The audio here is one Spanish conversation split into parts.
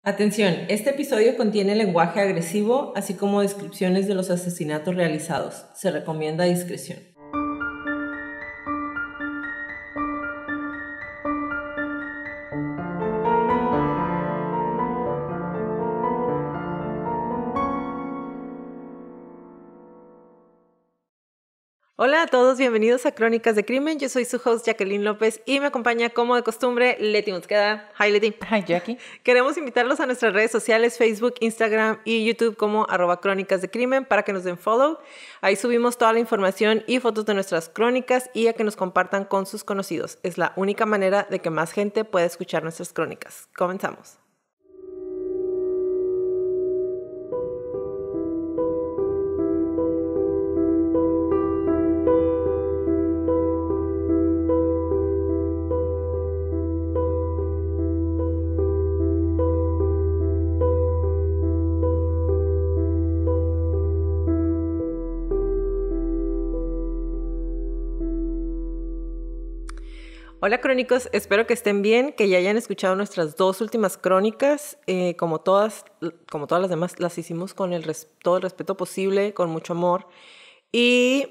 Atención, este episodio contiene lenguaje agresivo, así como descripciones de los asesinatos realizados. Se recomienda discreción. Hola a todos, bienvenidos a Crónicas de Crimen. Yo soy su host Jacqueline López y me acompaña como de costumbre Leti Mosqueda. Hi Leti. Hi Jackie. Queremos invitarlos a nuestras redes sociales, Facebook, Instagram y YouTube como @Crónicas de Crimen para que nos den follow. Ahí subimos toda la información y fotos de nuestras crónicas y a que nos compartan con sus conocidos. Es la única manera de que más gente pueda escuchar nuestras crónicas. Comenzamos. Hola crónicos, espero que estén bien, que ya hayan escuchado nuestras dos últimas crónicas. Como todas las demás, las hicimos con todo el respeto posible, con mucho amor. Y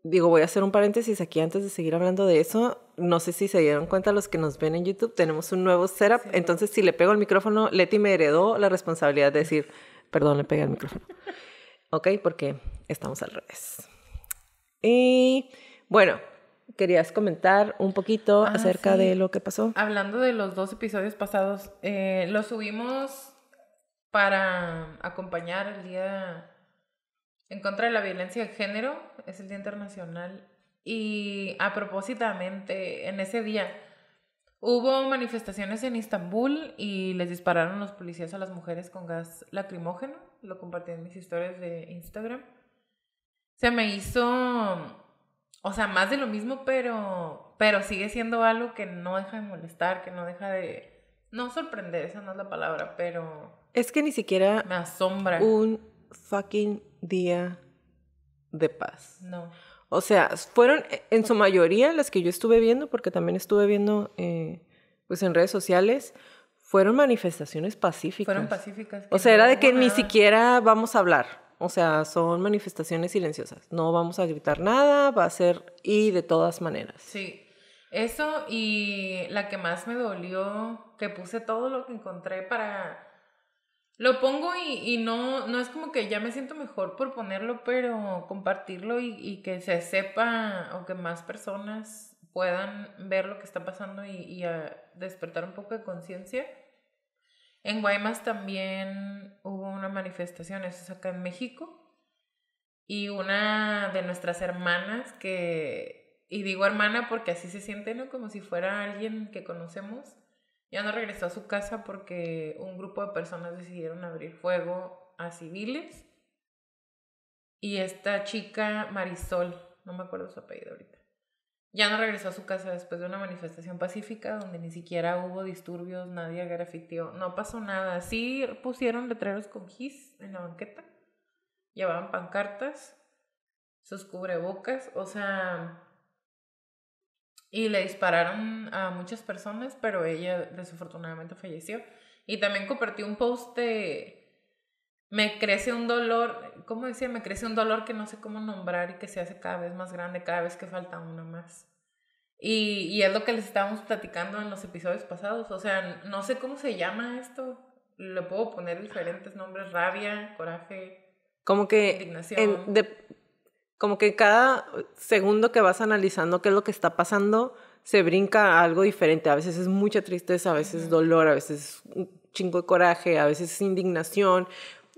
voy a hacer un paréntesis aquí antes de seguir hablando de eso. No sé si se dieron cuenta los que nos ven en YouTube, tenemos un nuevo setup. Sí. Entonces, si le pego el micrófono, Leti me heredó la responsabilidad de decir, perdón, le pegué el micrófono. Ok, porque estamos al revés. Y bueno, ¿querías comentar un poquito acerca de lo que pasó? Hablando de los 2 episodios pasados, los subimos para acompañar el Día en contra de la Violencia de Género, es el Día Internacional, y a propósitamente en ese día hubo manifestaciones en Istambul y les dispararon los policías a las mujeres con gas lacrimógeno. Lo compartí en mis historias de Instagram. Se me hizo, o sea, más de lo mismo, pero sigue siendo algo que no deja de molestar, que no deja de, no sorprender, esa no es la palabra, pero es que ni siquiera me asombra un fucking día de paz. No. O sea, fueron en su mayoría las que yo estuve viendo, porque también estuve viendo pues en redes sociales, fueron manifestaciones pacíficas. Fueron pacíficas. O sea, era de que ni siquiera vamos a hablar. O sea, son manifestaciones silenciosas. No vamos a gritar nada, va a ser y de todas maneras. Sí, eso y la que más me dolió, que puse todo lo que encontré para... Lo pongo y no es como que ya me siento mejor por ponerlo, pero compartirlo y que se sepa o que más personas puedan ver lo que está pasando y a despertar un poco de conciencia. En Guaymas también hubo una manifestación, eso es acá en México, y una de nuestras hermanas y digo hermana porque así se siente, ¿no? Como si fuera alguien que conocemos, ya no regresó a su casa porque un grupo de personas decidieron abrir fuego a civiles. Y esta chica, Marisol, no me acuerdo su apellido ahorita, ya no regresó a su casa después de una manifestación pacífica donde ni siquiera hubo disturbios, nadie grafiteó, no pasó nada. Sí pusieron letreros con gis en la banqueta, llevaban pancartas, sus cubrebocas, o sea... Y le dispararon a muchas personas, pero ella desafortunadamente falleció. Y también compartió un post de... Me crece un dolor, ¿cómo decía? Me crece un dolor que no sé cómo nombrar y que se hace cada vez más grande, cada vez que falta una más. Y es lo que les estábamos platicando en los episodios pasados. O sea, no sé cómo se llama esto. Le puedo poner diferentes nombres: rabia, coraje, como que indignación. Como que cada segundo que vas analizando qué es lo que está pasando, se brinca a algo diferente. A veces es mucha tristeza, a veces es dolor, a veces es un chingo de coraje, a veces es indignación.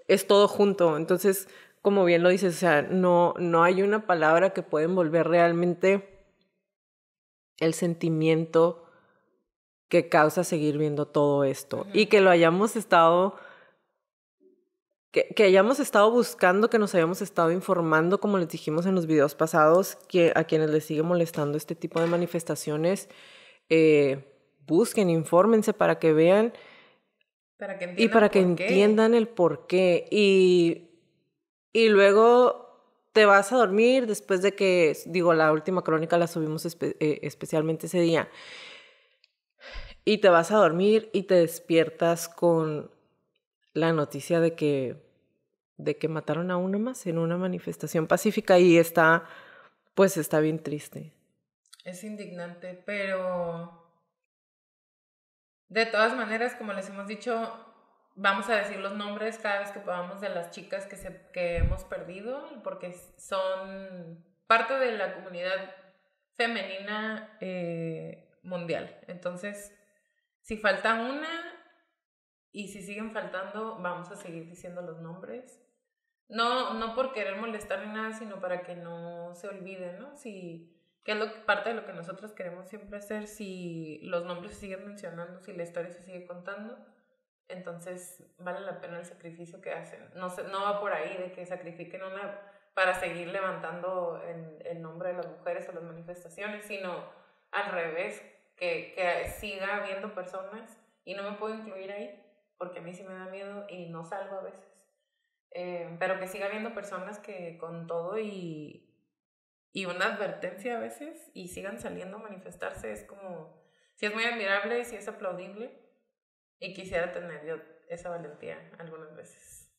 Es todo junto. Entonces, como bien lo dices, o sea, no hay una palabra que pueda envolver realmente el sentimiento que causa seguir viendo todo esto. Y que lo hayamos estado... Que hayamos estado buscando, que nos hayamos estado informando, como les dijimos en los videos pasados, que a quienes les sigue molestando este tipo de manifestaciones, busquen, infórmense para que vean y para que entiendan el porqué. Y luego te vas a dormir después de que, la última crónica la subimos especialmente ese día. y te vas a dormir y te despiertas con la noticia de que mataron a una más en una manifestación pacífica y pues está bien triste. Es indignante, pero de todas maneras, como les hemos dicho, vamos a decir los nombres cada vez que podamos de las chicas que hemos perdido, porque son parte de la comunidad femenina mundial. Entonces, si falta una y si siguen faltando, vamos a seguir diciendo los nombres. No por querer molestar ni nada, sino para que no se olvide, ¿no? Que es parte de lo que nosotros queremos siempre hacer, si los nombres se siguen mencionando, si la historia se sigue contando, entonces vale la pena el sacrificio que hacen. No va por ahí de que sacrifiquen una para seguir levantando el nombre de las mujeres o las manifestaciones, sino al revés, que siga habiendo personas, y no me puedo incluir ahí, porque a mí sí me da miedo y no salgo a veces. Pero que siga habiendo personas que con todo y una advertencia a veces y sigan saliendo a manifestarse, es como, sí es muy admirable, sí es aplaudible, y quisiera tener yo esa valentía algunas veces.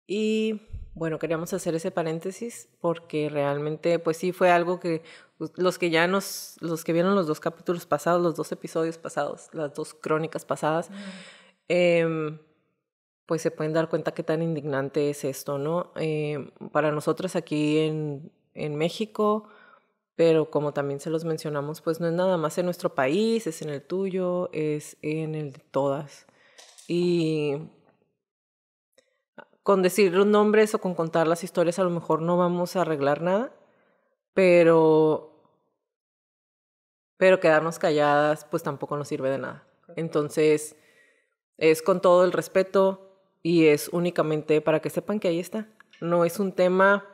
Y bueno, queríamos hacer ese paréntesis porque realmente pues sí fue algo que los que vieron los 2 capítulos pasados, los 2 episodios pasados, las 2 crónicas pasadas, pues se pueden dar cuenta qué tan indignante es esto, ¿no? Para nosotros aquí en México, pero como también se los mencionamos, pues no es nada más en nuestro país, es en el tuyo, es en el de todas. Y con decir los nombres o con contar las historias a lo mejor no vamos a arreglar nada, pero quedarnos calladas pues tampoco nos sirve de nada. Entonces es con todo el respeto y es únicamente para que sepan que ahí está. No es un tema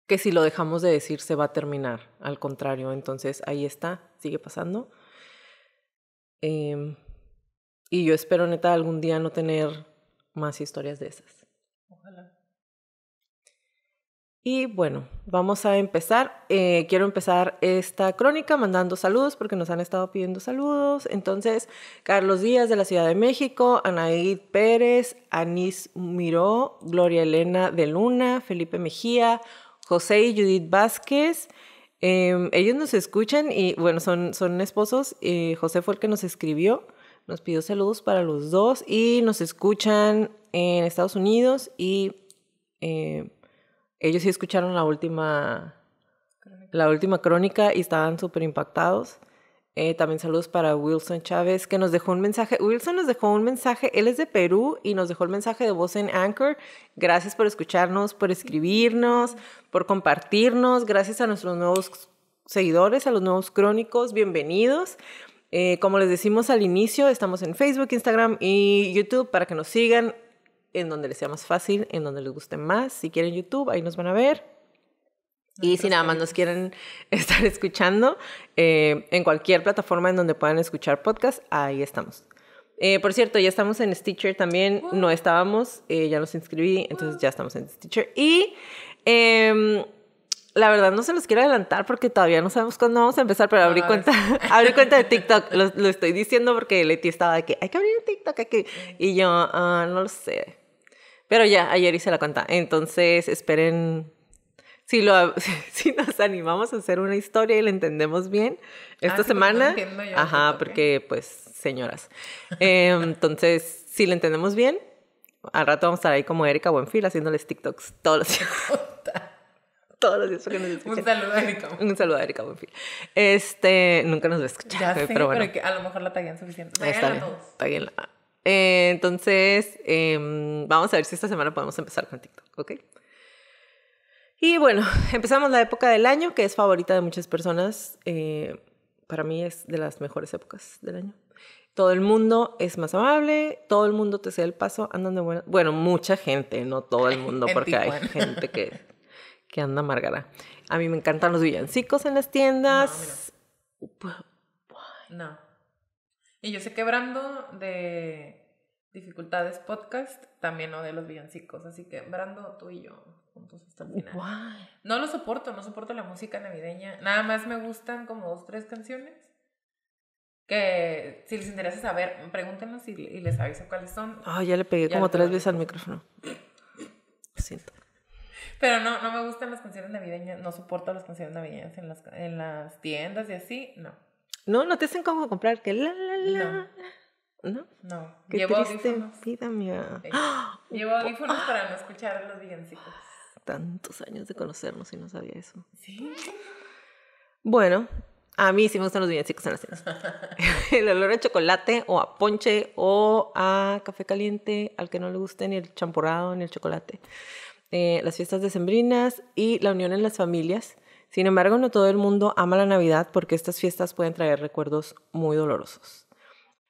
que si lo dejamos de decir se va a terminar, al contrario, entonces ahí está, sigue pasando. Y yo espero neta algún día no tener más historias de esas. Ojalá. Y bueno, vamos a empezar. Quiero empezar esta crónica mandando saludos porque nos han estado pidiendo saludos. Entonces, Carlos Díaz de la Ciudad de México, Anaid Pérez, Anís Miró, Gloria Elena de Luna, Felipe Mejía, José y Judith Vázquez. Ellos nos escuchan y bueno, son esposos. José fue el que nos escribió, nos pidió saludos para los dos y nos escuchan en Estados Unidos y ellos sí escucharon la última crónica y estaban súper impactados. También saludos para Wilson Chávez, que nos dejó un mensaje. Wilson nos dejó un mensaje, él es de Perú y nos dejó el mensaje de voz en Anchor. Gracias por escucharnos, por escribirnos, por compartirnos. Gracias a nuestros nuevos seguidores, a los nuevos crónicos, bienvenidos. Como les decimos al inicio, estamos en Facebook, Instagram y YouTube para que nos sigan en donde les sea más fácil, en donde les guste más. Si quieren YouTube, ahí nos van a ver. Y si nada más nos quieren estar escuchando, en cualquier plataforma en donde puedan escuchar podcast, ahí estamos. Por cierto, ya estamos en Stitcher también. No estábamos, ya nos inscribí, entonces ya estamos en Stitcher. Y la verdad no se los quiero adelantar porque todavía no sabemos cuándo vamos a empezar, pero abrí cuenta de TikTok. Lo estoy diciendo porque Leti estaba de que hay que abrir un TikTok. Y yo, no lo sé. Pero ya, ayer hice la cuenta. Entonces, esperen. Si nos animamos a hacer una historia y la entendemos bien esta semana. No entiendo yo. Ajá, porque pues, señoras. Entonces, si la entendemos bien, al rato vamos a estar ahí como Erika Buenfil haciéndoles TikToks todos los días. Todos los días porque nos escuchan. Un saludo a Erika. Un saludo a Erika Buenfil. Nunca nos va a escuchar. Ya sé, pero bueno. Que a lo mejor la taguean suficiente. Taguenla. Entonces, vamos a ver si esta semana podemos empezar con TikTok, ¿ok? Y bueno, empezamos la época del año, que es favorita de muchas personas. Para mí es de las mejores épocas del año. Todo el mundo es más amable, todo el mundo te cede el paso, andan de buena... Bueno, mucha gente, no todo el mundo, porque hay gente que anda amargada. A mí me encantan los villancicos en las tiendas. No. Y yo sé que Brando de Dificultades Podcast también odia los villancicos, así que Brando, tú y yo juntos hasta el final. Why? No soporto la música navideña. Nada más me gustan como 2, 3 canciones, que si les interesa saber, pregúntenos y les aviso cuáles son. Ya le pegué como 3 veces al micrófono. Lo siento. Pero no me gustan las canciones navideñas, no soporto las canciones navideñas en las tiendas y así, no. No te hacen como comprar que la. No. Qué Llevo triste audífonos. vida, amiga. Sí. Llevo audífonos para no escuchar los villancicos. Tantos años de conocernos y no sabía eso. Sí. Bueno, a mí sí me gustan los villancicos en las cenas. El olor a chocolate o a ponche o a café caliente, al que no le guste ni el champurrado ni el chocolate. Las fiestas decembrinas y la unión en las familias. Sin embargo, no todo el mundo ama la Navidad porque estas fiestas pueden traer recuerdos muy dolorosos.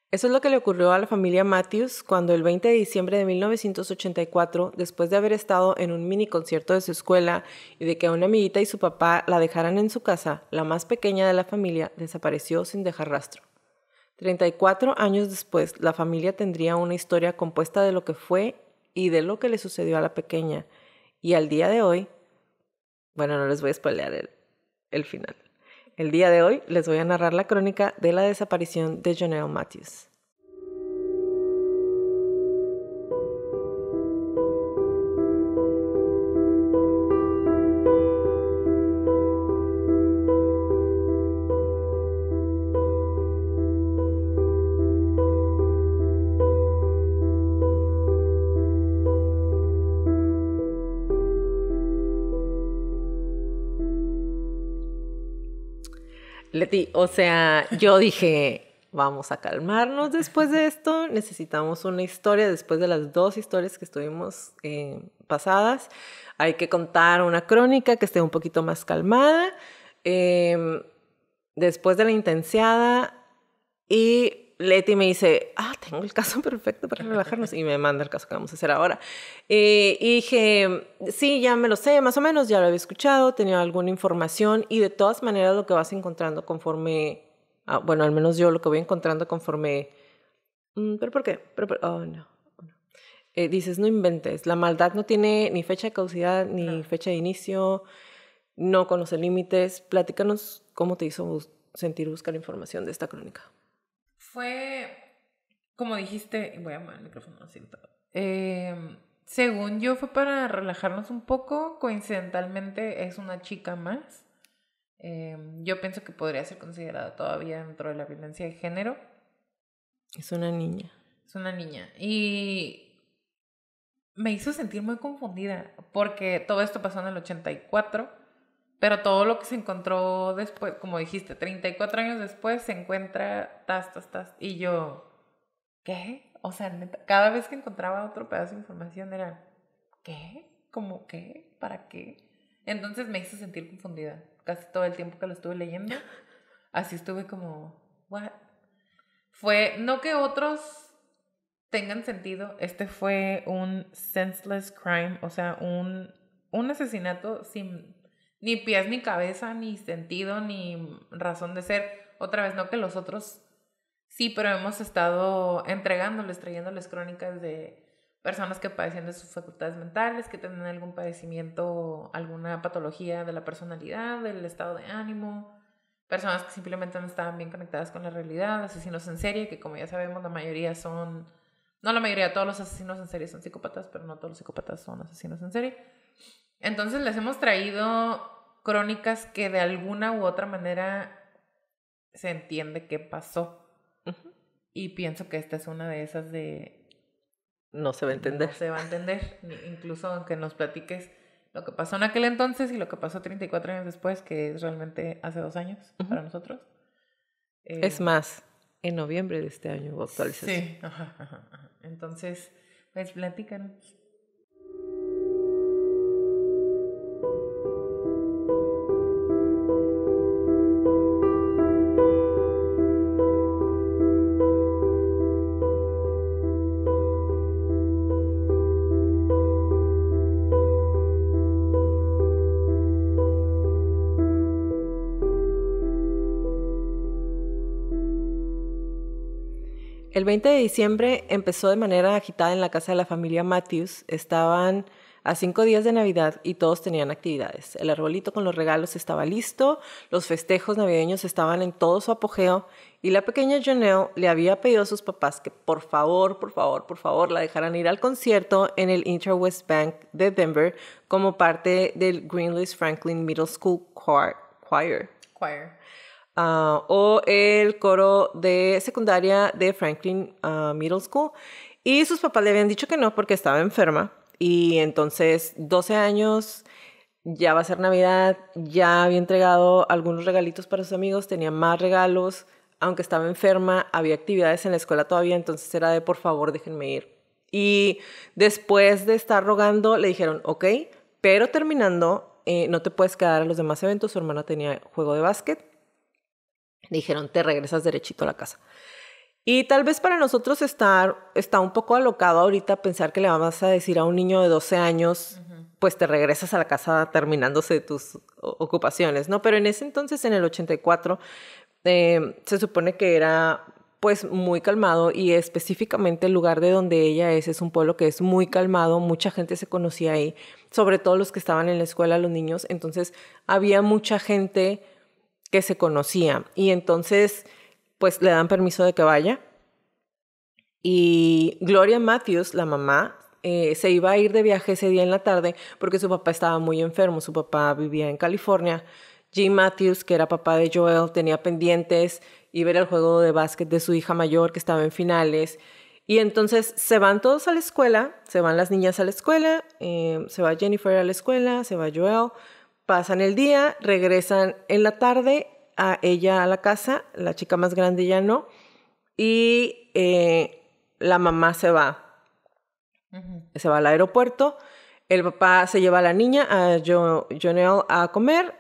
Eso es lo que le ocurrió a la familia Matthews cuando el 20 de diciembre de 1984, después de haber estado en un mini concierto de su escuela y de que una amiguita y su papá la dejaran en su casa, la más pequeña de la familia desapareció sin dejar rastro. 34 años después, la familia tendría una historia compuesta de lo que fue y de lo que le sucedió a la pequeña. Y al día de hoy, bueno, no les voy a spoilear el final. El día de hoy les voy a narrar la crónica de la desaparición de Jonelle Matthews. Leti, o sea, yo dije, vamos a calmarnos después de esto, necesitamos una historia después de las 2 historias que estuvimos pasadas, hay que contar una crónica que esté un poquito más calmada, después de la intensiada, y Leti me dice, tengo el caso perfecto para relajarnos, y me manda el caso que vamos a hacer ahora. Y dije, sí, ya me lo sé, más o menos, ya lo había escuchado, tenía alguna información, y de todas maneras lo que vas encontrando conforme, bueno, al menos yo lo que voy encontrando conforme, ¿pero por qué? No. Dices, no inventes, la maldad no tiene ni fecha de caducidad, ni fecha de inicio, no conoce límites. Platícanos cómo te hizo sentir buscar información de esta crónica. Fue, como dijiste, voy a mover el micrófono así todo. Según yo fue para relajarnos un poco, coincidentalmente es una chica más. Yo pienso que podría ser considerada todavía dentro de la violencia de género. Es una niña. Es una niña. Y me hizo sentir muy confundida porque todo esto pasó en el 84, pero todo lo que se encontró después, como dijiste, 34 años después se encuentra tas. Y yo, ¿qué? O sea, neta, cada vez que encontraba otro pedazo de información era, ¿qué? ¿Cómo qué? ¿Para qué? Entonces me hizo sentir confundida. Casi todo el tiempo que lo estuve leyendo, así estuve como, ¿what? Fue, no que otros tengan sentido, este fue un senseless crime, o sea, un asesinato sin ni pies ni cabeza, ni sentido, ni razón de ser. Otra vez, no que los otros sí, pero hemos estado trayéndoles crónicas de personas que padecían de sus facultades mentales, que tenían algún padecimiento, alguna patología de la personalidad, del estado de ánimo, personas que simplemente no estaban bien conectadas con la realidad, asesinos en serie, que como ya sabemos la mayoría son, no la mayoría, todos los asesinos en serie son psicópatas, pero no todos los psicópatas son asesinos en serie. Entonces les hemos traído crónicas que de alguna u otra manera se entiende qué pasó. Uh-huh. Y pienso que esta es una de esas de... No se va a entender. No se va a entender, incluso aunque nos platiques lo que pasó en aquel entonces y lo que pasó 34 años después, que es realmente hace 2 años uh-huh. para nosotros. Es más, en noviembre de este año hubo actualización. Sí, ajá. Entonces, pues platícanos. El 20 de diciembre empezó de manera agitada en la casa de la familia Matthews. Estaban a 5 días de Navidad y todos tenían actividades. El arbolito con los regalos estaba listo, los festejos navideños estaban en todo su apogeo y la pequeña Janelle le había pedido a sus papás que por favor la dejaran ir al concierto en el Inter-West Bank de Denver como parte del Greenleaf Franklin Middle School Choir. O el coro de secundaria de Franklin Middle School. Y sus papás le habían dicho que no porque estaba enferma. Y entonces, 12 años, ya va a ser Navidad, ya había entregado algunos regalitos para sus amigos, tenía más regalos, aunque estaba enferma, había actividades en la escuela todavía, entonces era de por favor déjenme ir. Y después de estar rogando, le dijeron, ok, pero terminando, no te puedes quedar a los demás eventos, su hermana tenía juego de básquet. Le dijeron, te regresas derechito a la casa. Y tal vez para nosotros está un poco alocado ahorita pensar que le vas a decir a un niño de 12 años, pues te regresas a la casa terminándose tus ocupaciones, ¿no? Pero en ese entonces, en el 84, se supone que era pues muy calmado y específicamente el lugar de donde ella es un pueblo que es muy calmado, mucha gente se conocía ahí, sobre todo los que estaban en la escuela, los niños, entonces había mucha gente que se conocía y entonces pues le dan permiso de que vaya y Gloria Matthews, la mamá, se iba a ir de viaje ese día en la tarde porque su papá estaba muy enfermo, su papá vivía en California. Jim Matthews, que era papá de Joel, tenía pendientes y ver el juego de básquet de su hija mayor que estaba en finales. Y entonces se van todos a la escuela, se van las niñas a la escuela, se va Jennifer a la escuela, se va Joel, pasan el día, regresan en la tarde a ella a la casa, la chica más grande ya no, y la mamá se va al aeropuerto, el papá se lleva a la niña, a Janelle, a comer,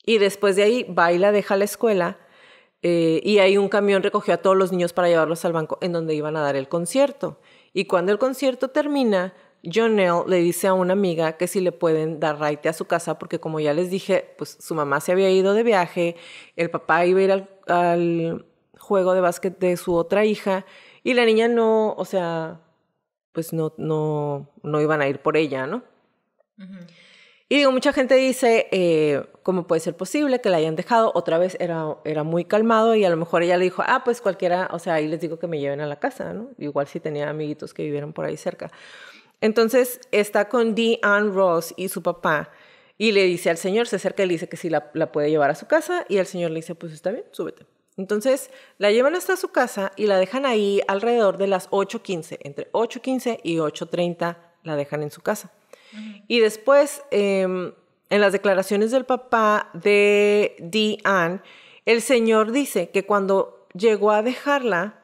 y después de ahí va y la deja a la escuela, y ahí un camión recogió a todos los niños para llevarlos al banco en donde iban a dar el concierto. Y cuando el concierto termina, Janelle le dice a una amiga que si le pueden dar raite a su casa, porque como ya les dije, pues su mamá se había ido de viaje, el papá iba a ir al juego de básquet de su otra hija, y la niña no, o sea, pues no iban a ir por ella, ¿no? Y digo, mucha gente dice, ¿cómo puede ser posible que la hayan dejado? Otra vez era muy calmado y a lo mejor ella le dijo, pues cualquiera, o sea, ahí les digo que me lleven a la casa, ¿no? Igual si tenía amiguitos que vivieran por ahí cerca. Entonces está con Deanne Ross y su papá y le dice al señor, se acerca y le dice que sí la puede llevar a su casa y el señor le dice, pues está bien, súbete. Entonces la llevan hasta su casa y la dejan ahí alrededor de las 8:15, entre 8:15 y 8:30 la dejan en su casa. Y después, en las declaraciones del papá de Deanne, el señor dice que cuando llegó a dejarla,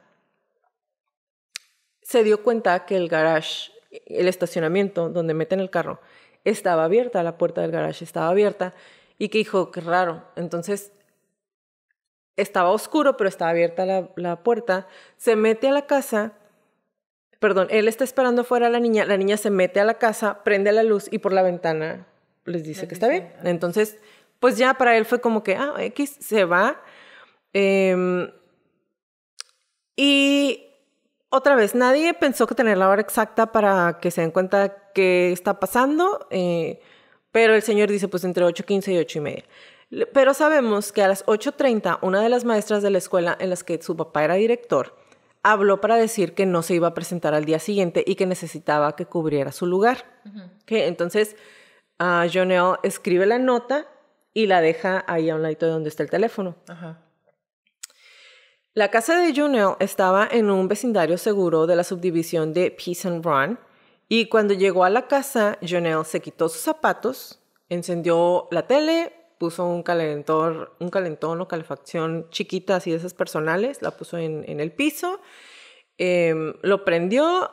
se dio cuenta que el garage, el estacionamiento donde meten el carro, estaba abierta, la puerta del garage estaba abierta, y que dijo, qué raro. Entonces, estaba oscuro, pero estaba abierta la puerta, se mete a la casa. Perdón, él está esperando afuera a la niña se mete a la casa, prende la luz y por la ventana les dice que está bien. Entonces, pues ya para él fue como que, X, se va. Y otra vez, nadie pensó que tener la hora exacta para que se den cuenta qué está pasando, pero el señor dice pues entre 8:15 y 8:30. Pero sabemos que a las 8:30, una de las maestras de la escuela en las que su papá era director, habló para decir que no se iba a presentar al día siguiente y que necesitaba que cubriera su lugar. ¿Okay? Entonces, Janelle escribe la nota y la deja ahí a un ladito de donde está el teléfono. La casa de Janelle estaba en un vecindario seguro de la subdivisión de Peace and Run y cuando llegó a la casa, Janelle se quitó sus zapatos, encendió la tele, puso un calentón o calefacción chiquita, así de esas personales, la puso en el piso, lo prendió,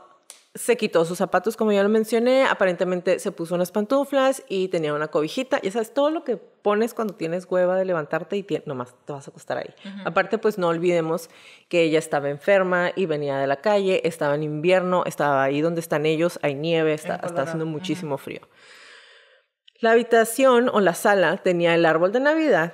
se quitó sus zapatos, como ya lo mencioné, aparentemente se puso unas pantuflas y tenía una cobijita, ya sabes, todo lo que pones cuando tienes hueva de levantarte y nomás te vas a acostar ahí. Aparte, pues no olvidemos que ella estaba enferma y venía de la calle, estaba en invierno, estaba ahí donde están ellos, hay nieve, está haciendo muchísimo frío. La habitación o la sala tenía el árbol de Navidad,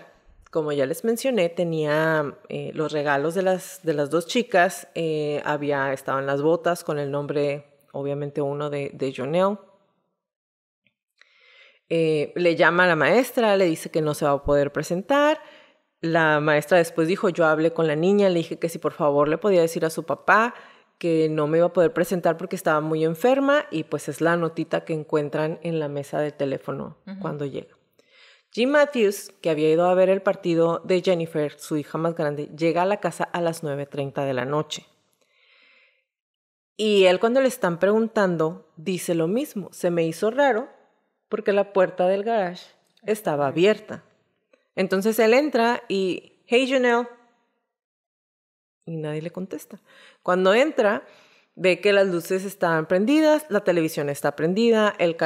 como ya les mencioné, tenía los regalos de las dos chicas, estaban las botas con el nombre obviamente uno de Jonelle. Le llama a la maestra, le dice que no se va a poder presentar. La maestra después dijo, yo hablé con la niña, le dije que si por favor le podía decir a su papá que no me iba a poder presentar porque estaba muy enferma, y pues es la notita que encuentran en la mesa de teléfono cuando llega. Jim Matthews, que había ido a ver el partido de Jennifer, su hija más grande, llega a la casa a las 9:30 de la noche. Y él, cuando le están preguntando, dice lo mismo. Se me hizo raro porque la puerta del garage estaba abierta. Entonces él entra y, hey, Jonelle. Y nadie le contesta. Cuando entra, ve que las luces estaban prendidas, la televisión está prendida, el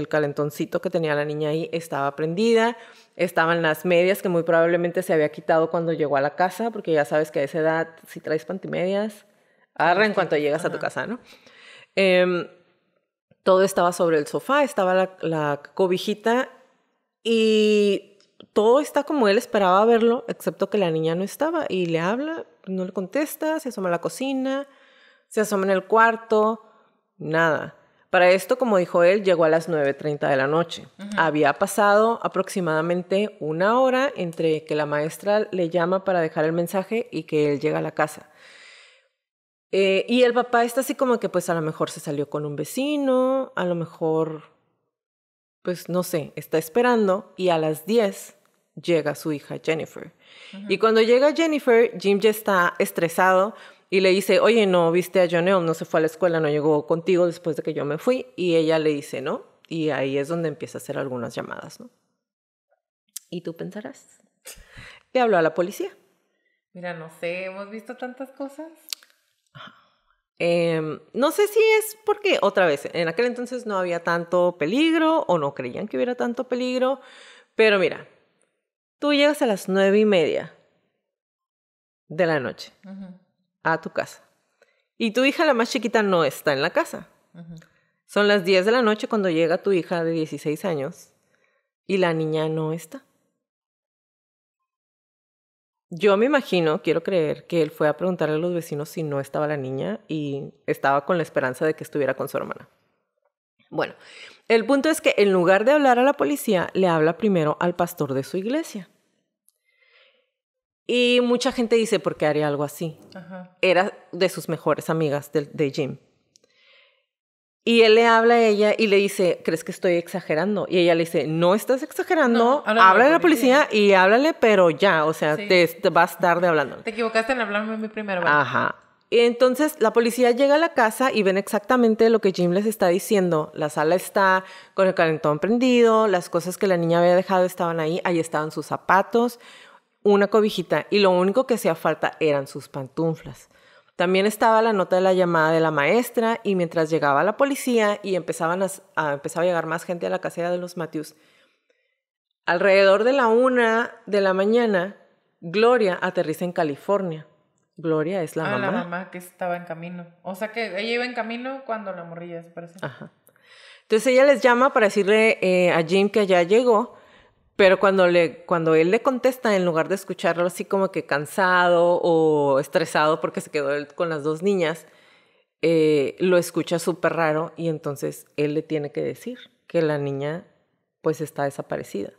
calentoncito que tenía la niña ahí estaba prendida, estaban las medias que muy probablemente se había quitado cuando llegó a la casa, porque ya sabes que a esa edad, si traes pantimedias, agarra en cuanto llegas a tu casa, ¿no? Todo estaba sobre el sofá, estaba la cobijita, y todo está como él esperaba verlo, excepto que la niña no estaba, y le habla, no le contesta, se asoma a la cocina, se asoma en el cuarto, nada. Para esto, como dijo él, llegó a las 9:30 de la noche. Había pasado aproximadamente 1 hora entre que la maestra le llama para dejar el mensaje y que él llega a la casa. Y el papá está así como que pues a lo mejor se salió con un vecino, a lo mejor, pues no sé, está esperando, y a las 10 llega su hija Jennifer. Y cuando llega Jennifer, Jim ya está estresado y le dice, oye, ¿no viste a Jonelle? No se fue a la escuela, no llegó contigo después de que yo me fui. Y ella le dice, ¿no? Y ahí es donde empieza a hacer algunas llamadas, ¿no? Y tú pensarás, le habló a la policía. Mira, no sé, hemos visto tantas cosas. No sé si es porque, otra vez, en aquel entonces no había tanto peligro o no creían que hubiera tanto peligro, pero mira, tú llegas a las 9:30 de la noche a tu casa y tu hija, la más chiquita, no está en la casa. Son las 10 de la noche cuando llega tu hija de 16 años y la niña no está. Yo me imagino, quiero creer, que él fue a preguntarle a los vecinos si no estaba la niña y estaba con la esperanza de que estuviera con su hermana. Bueno, el punto es que en lugar de hablar a la policía, le habla primero al pastor de su iglesia. Y mucha gente dice, ¿por qué haría algo así? Era de sus mejores amigas de Jim. Y él le habla a ella y le dice, ¿crees que estoy exagerando? Y ella le dice, no estás exagerando, háblale a la policía y háblale, pero ya, o sea, sí. te vas tarde hablando. Te equivocaste en hablarme a mí primero. ¿Vale? Ajá. Y entonces la policía llega a la casa y ven exactamente lo que Jim les está diciendo. La sala está con el calentón prendido, las cosas que la niña había dejado estaban ahí estaban sus zapatos, una cobijita, y lo único que hacía falta eran sus pantuflas. También estaba la nota de la llamada de la maestra, y mientras llegaba la policía y empezaba a llegar más gente a la casera de los Matthews, alrededor de la 1 de la mañana, Gloria aterriza en California. Gloria es la mamá. La mamá que estaba en camino. O sea que ella iba en camino cuando la morrilla desapareció. Ajá. Entonces ella les llama para decirle a Jim que ya llegó, pero cuando él le contesta, en lugar de escucharlo así como que cansado o estresado porque se quedó él con las 2 niñas, lo escucha súper raro, y entonces él le tiene que decir que la niña pues está desaparecida.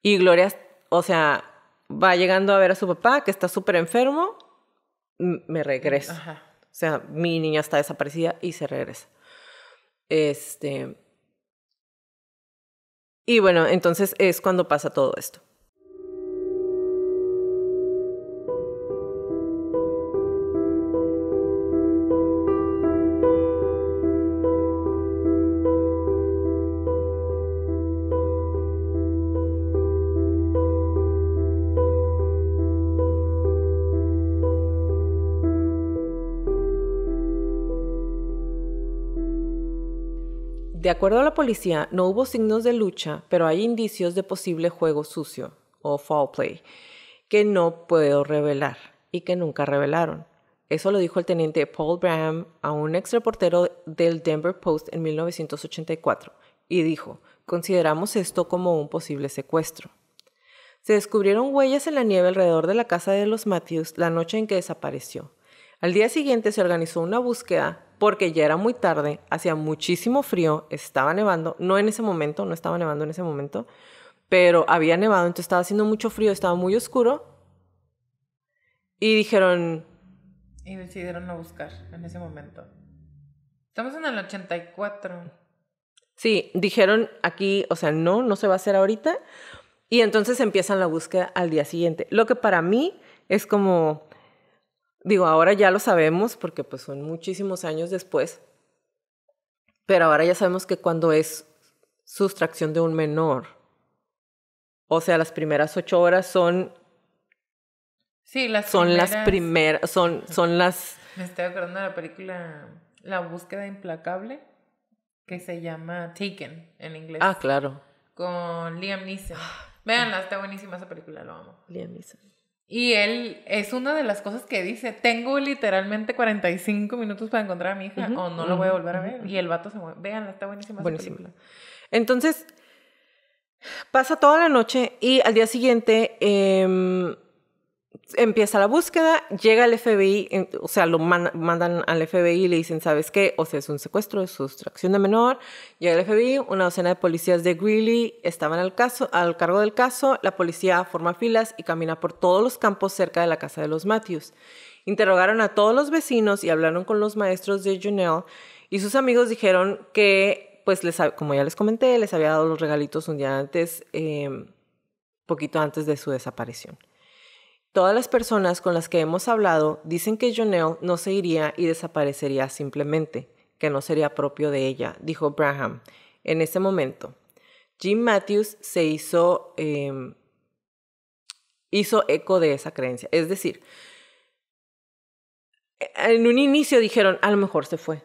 Y Gloria, o sea, va llegando a ver a su papá que está súper enfermo, me regreso. Ajá. O sea, mi niña está desaparecida y se regresa. Y bueno, entonces es cuando pasa todo esto. De acuerdo a la policía, no hubo signos de lucha, pero hay indicios de posible juego sucio o foul play que no puedo revelar y que nunca revelaron. Eso lo dijo el teniente Paul Graham a un ex reportero del Denver Post en 1984 y dijo, consideramos esto como un posible secuestro. Se descubrieron huellas en la nieve alrededor de la casa de los Matthews la noche en que desapareció. Al día siguiente se organizó una búsqueda porque ya era muy tarde, hacía muchísimo frío, estaba nevando, no en ese momento, no estaba nevando en ese momento, pero había nevado, entonces estaba haciendo mucho frío, estaba muy oscuro. Y dijeron... Y decidieron no buscar en ese momento. Estamos en el 84. Sí, dijeron aquí, o sea, no se va a hacer ahorita. Y entonces empiezan la búsqueda al día siguiente. Lo que para mí es como... Digo, ahora ya lo sabemos porque pues son muchísimos años después. Pero ahora ya sabemos que cuando es sustracción de un menor, o sea, las primeras 8 horas son... Sí, son las primeras, son las... Me estoy acordando de la película La búsqueda implacable, que se llama Taken en inglés. Ah, claro. Con Liam Neeson. Véanla, está buenísima esa película, lo amo. Liam Neeson. Y él, es una de las cosas que dice, tengo literalmente 45 minutos para encontrar a mi hija, o no lo voy a volver a ver. Y el vato se mueve. Véanla, está buenísima esa película. Entonces, pasa toda la noche y al día siguiente... empieza la búsqueda, llega el FBI, o sea, lo mandan al FBI y le dicen, ¿sabes qué? O sea, es un secuestro, es sustracción de menor. Llega el FBI, una docena de policías de Greeley estaban al cargo del caso. La policía forma filas y camina por todos los campos cerca de la casa de los Matthews. Interrogaron a todos los vecinos y hablaron con los maestros de Jonelle y sus amigos dijeron que, pues, como ya les comenté, les había dado los regalitos un día antes, poquito antes de su desaparición. Todas las personas con las que hemos hablado dicen que Jonelle no se iría y desaparecería simplemente, que no sería propio de ella, dijo Braham. En ese momento, Jim Matthews se hizo eco de esa creencia. Es decir, en un inicio dijeron, a lo mejor se fue.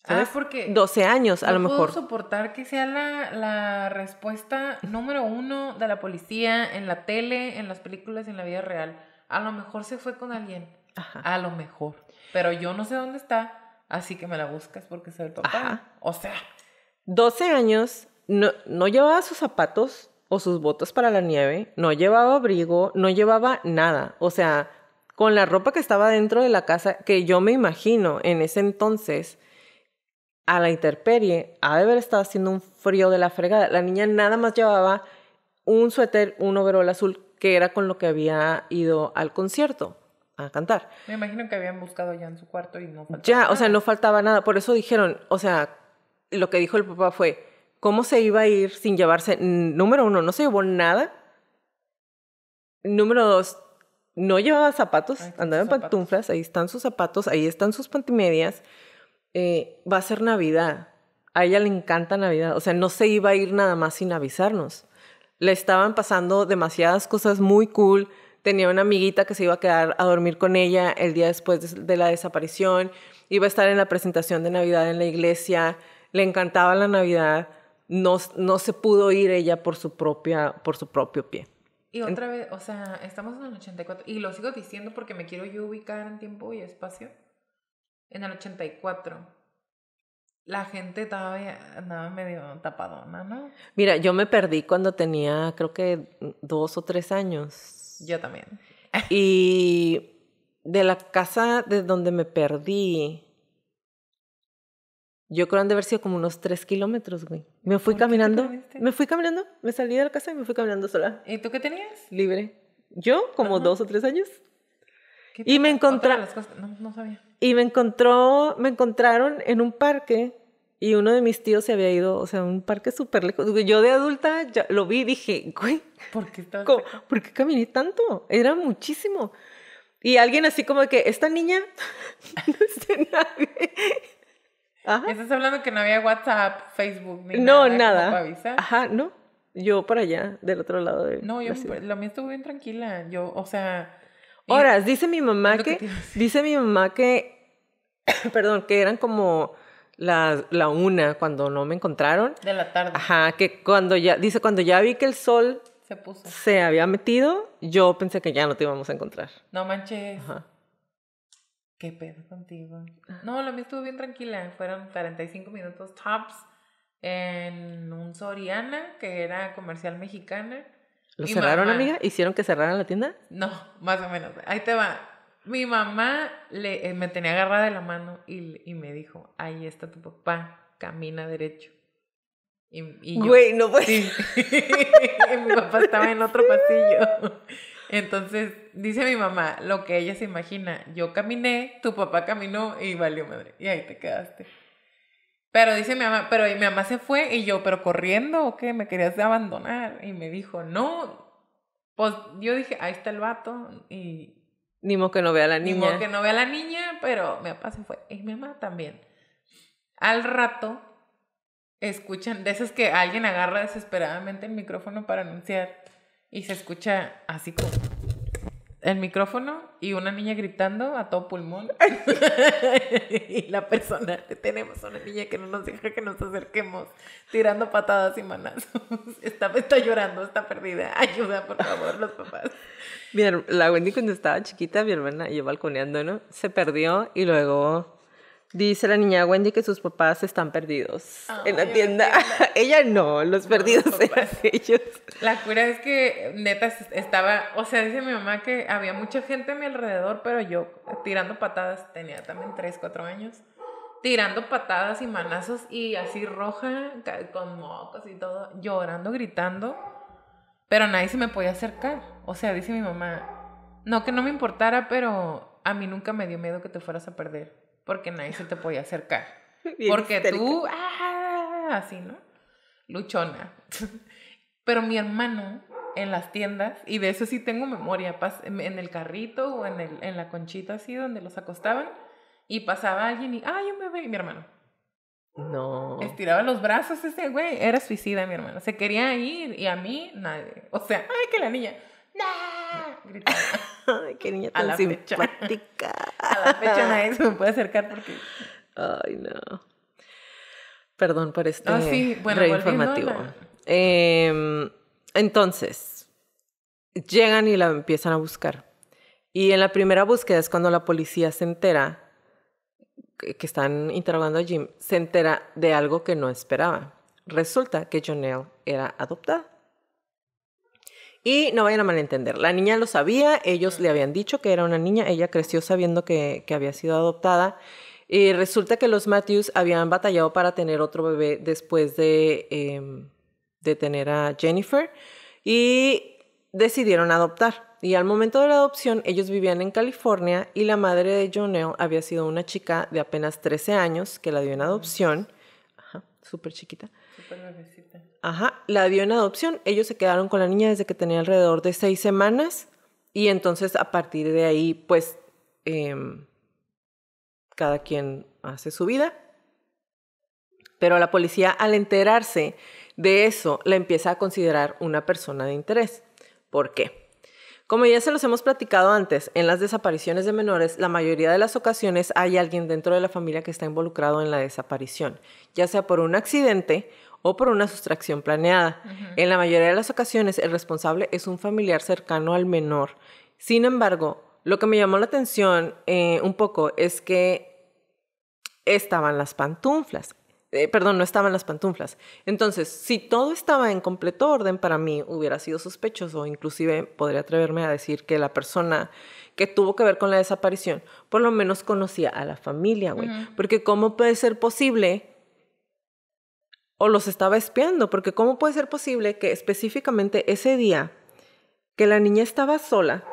¿Sabes? Porque 12 años, a lo mejor. No puedo soportar que sea la respuesta número 1 de la policía en la tele, en las películas y en la vida real. A lo mejor se fue con alguien. Ajá. A lo mejor. Pero yo no sé dónde está, así que me la buscas porque soy el papá. Ajá. O sea. 12 años, no llevaba sus zapatos o sus botas para la nieve, no llevaba abrigo, no llevaba nada. O sea, con la ropa que estaba dentro de la casa, que yo me imagino en ese entonces... a la intemperie, ha de haber estado haciendo un frío de la fregada. La niña nada más llevaba un suéter, un overol azul, que era con lo que había ido al concierto a cantar. Me imagino que habían buscado ya en su cuarto y no faltaba nada. O sea, no faltaba nada. Por eso dijeron, o sea, lo que dijo el papá fue, ¿cómo se iba a ir sin llevarse? Número 1, no se llevó nada. Número 2, no llevaba zapatos, andaba en pantuflas, ahí están sus zapatos, ahí están sus pantimedias. Va a ser Navidad. A ella le encanta Navidad. O sea, no se iba a ir nada más sin avisarnos. Le estaban pasando demasiadas cosas muy cool. Tenía una amiguita que se iba a quedar a dormir con ella el día después de la desaparición. Iba a estar en la presentación de Navidad en la iglesia. Le encantaba la Navidad. No se pudo ir ella por su propio pie. Y otra vez, o sea, estamos en el 84. Y lo sigo diciendo porque me quiero yo ubicar en tiempo y espacio. En el 84, la gente todavía andaba medio tapadona, ¿no? Mira, yo me perdí cuando tenía, creo que 2 o 3 años. Yo también. Y de la casa de donde me perdí, yo creo que han de haber sido como unos 3 kilómetros, güey. Me fui caminando. Me salí de la casa y me fui caminando sola. ¿Y tú qué tenías? Libre. Yo, como 2 o 3 años. Y me encontraron. No sabía. Y me encontraron en un parque y uno de mis tíos se había ido, o sea, un parque súper lejos. Yo de adulta ya lo vi y dije, güey, ¿por qué caminé tanto? Era muchísimo. Y alguien así como que, esta niña no es de nadie. Ajá. ¿Estás hablando que no había WhatsApp, Facebook, ni nada? Para avisar? Ajá, no. Yo para allá, del otro lado de No, la mía estuvo bien tranquila. Yo, o sea... Horas, dice mi mamá que perdón, que eran como la 1 cuando no me encontraron. De la tarde. Ajá, que cuando ya vi que el sol se había metido, yo pensé que ya no te íbamos a encontrar. No manches. Ajá. ¿Qué pedo contigo? No, la mía estuvo bien tranquila. Fueron 45 minutos tops en un Soriana, que era comercial mexicana. ¿Lo cerraron, amiga? ¿Hicieron que cerraran la tienda? No, más o menos. Ahí te va. Mi mamá me tenía agarrada de la mano y me dijo, ahí está tu papá, camina derecho. Y yo, güey, no puede sí. Y mi papá estaba en otro pasillo. Entonces, dice mi mamá, lo que ella se imagina, yo caminé, tu papá caminó y valió madre. Y ahí te quedaste. Pero dice mi mamá, pero mi mamá se fue y yo, ¿pero corriendo o qué? ¿Me querías abandonar? Y me dijo, no. Pues yo dije, ahí está el vato y... Ni modo que no vea a la Ni niña. modo que no vea a la niña, pero mi papá se fue. Y mi mamá también. Al rato, escuchan, de esas que alguien agarra desesperadamente el micrófono para anunciar y se escucha así como el micrófono y una niña gritando a todo pulmón. Y la persona, tenemos una niña que no nos deja que nos acerquemos, tirando patadas y manazos. Está llorando, está perdida. Ayuda, por favor, los papás. La Wendy cuando estaba chiquita, mi hermana, yo balconeando, ¿no? Se perdió y luego dice la niña Wendy que sus papás están perdidos en la tienda. Ella no, los perdidos eran ellos. La cura es que neta estaba, o sea, dice mi mamá que había mucha gente a mi alrededor, pero yo tirando patadas, tenía también 3, 4 años, tirando patadas y manazos y así roja, con mocos y todo, llorando, gritando, pero nadie se me podía acercar. O sea, dice mi mamá, no que no me importara, pero a mí nunca me dio miedo que te fueras a perder, porque nadie se te podía acercar. Bien Porque histérica. tú, así, ¿no? Luchona. Pero mi hermano en las tiendas, y de eso sí tengo memoria, en el carrito o en la conchita así donde los acostaban, y pasaba alguien y, ¡ay, un bebé! Y mi hermano. No. Estiraba los brazos ese güey, era suicida mi hermano. Se quería ir y a mí nadie. O sea, ¡ay, que la niña! ¡Nah! Gritaba. Ay, qué niña tan simpática. A la fecha nadie se me puede acercar porque... Ay, no. Perdón por este bueno, informativo. Entonces, llegan y la empiezan a buscar. Y en la primera búsqueda es cuando la policía se entera que están interrogando a Jim, se entera de algo que no esperaba. Resulta que Jonelle era adoptada. Y no vayan a malentender, la niña lo sabía, ellos le habían dicho que era una niña, ella creció sabiendo que había sido adoptada. Y resulta que los Matthews habían batallado para tener otro bebé después de tener a Jennifer y decidieron adoptar. Y al momento de la adopción, ellos vivían en California y la madre de Jonelle había sido una chica de apenas 13 años que la dio en adopción. Ajá, súper chiquita. Súper bebecita. Ajá, la dio en adopción. Ellos se quedaron con la niña desde que tenía alrededor de 6 semanas y entonces a partir de ahí, pues, cada quien hace su vida. Pero la policía, al enterarse de eso, la empieza a considerar una persona de interés. ¿Por qué? Como ya se los hemos platicado antes, en las desapariciones de menores, la mayoría de las ocasiones hay alguien dentro de la familia que está involucrado en la desaparición, ya sea por un accidente o por una sustracción planeada. Uh-huh. En la mayoría de las ocasiones, el responsable es un familiar cercano al menor. Sin embargo, lo que me llamó la atención un poco es que estaban las pantuflas. No estaban las pantuflas. Entonces, si todo estaba en completo orden, para mí hubiera sido sospechoso. Inclusive podría atreverme a decir que la persona que tuvo que ver con la desaparición por lo menos conocía a la familia, güey. Uh-huh. Porque ¿cómo puede ser posible? O los estaba espiando, porque ¿cómo puede ser posible que específicamente ese día que la niña estaba sola?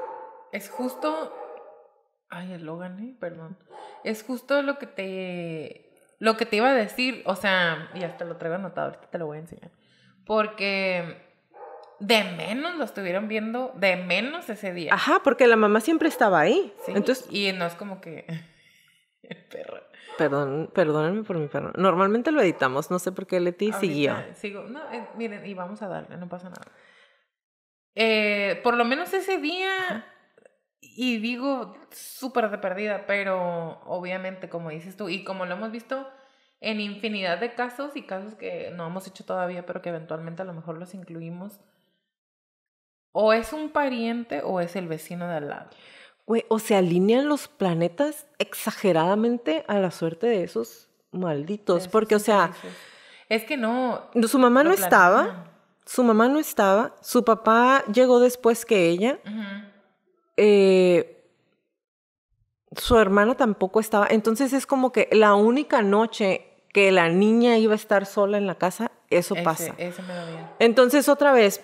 Es justo... Ay, el Logan, perdón. Es justo lo que te iba a decir, o sea, y hasta lo traigo anotado, ahorita te lo voy a enseñar. Porque de menos lo estuvieron viendo, de menos ese día. Ajá, porque la mamá siempre estaba ahí. Sí, entonces, y no es como que... perro. Perdónenme por mi perro. Normalmente lo editamos, no sé por qué Leti siguió. Sigo. No, miren, y vamos a darle, no pasa nada. Por lo menos ese día... Ajá. Y digo, súper de perdida, pero obviamente, como dices tú, y como lo hemos visto en infinidad de casos y casos que no hemos hecho todavía, pero que eventualmente a lo mejor los incluimos, o es un pariente o es el vecino de al lado. Güey, o se alinean los planetas exageradamente a la suerte de esos malditos, de porque, o sea... Es que no... Su mamá no estaba, su papá llegó después que ella... Uh-huh. su hermana tampoco estaba. Entonces es como que la única noche que la niña iba a estar sola en la casa, eso pasa. Ese me lo vi. Entonces, otra vez,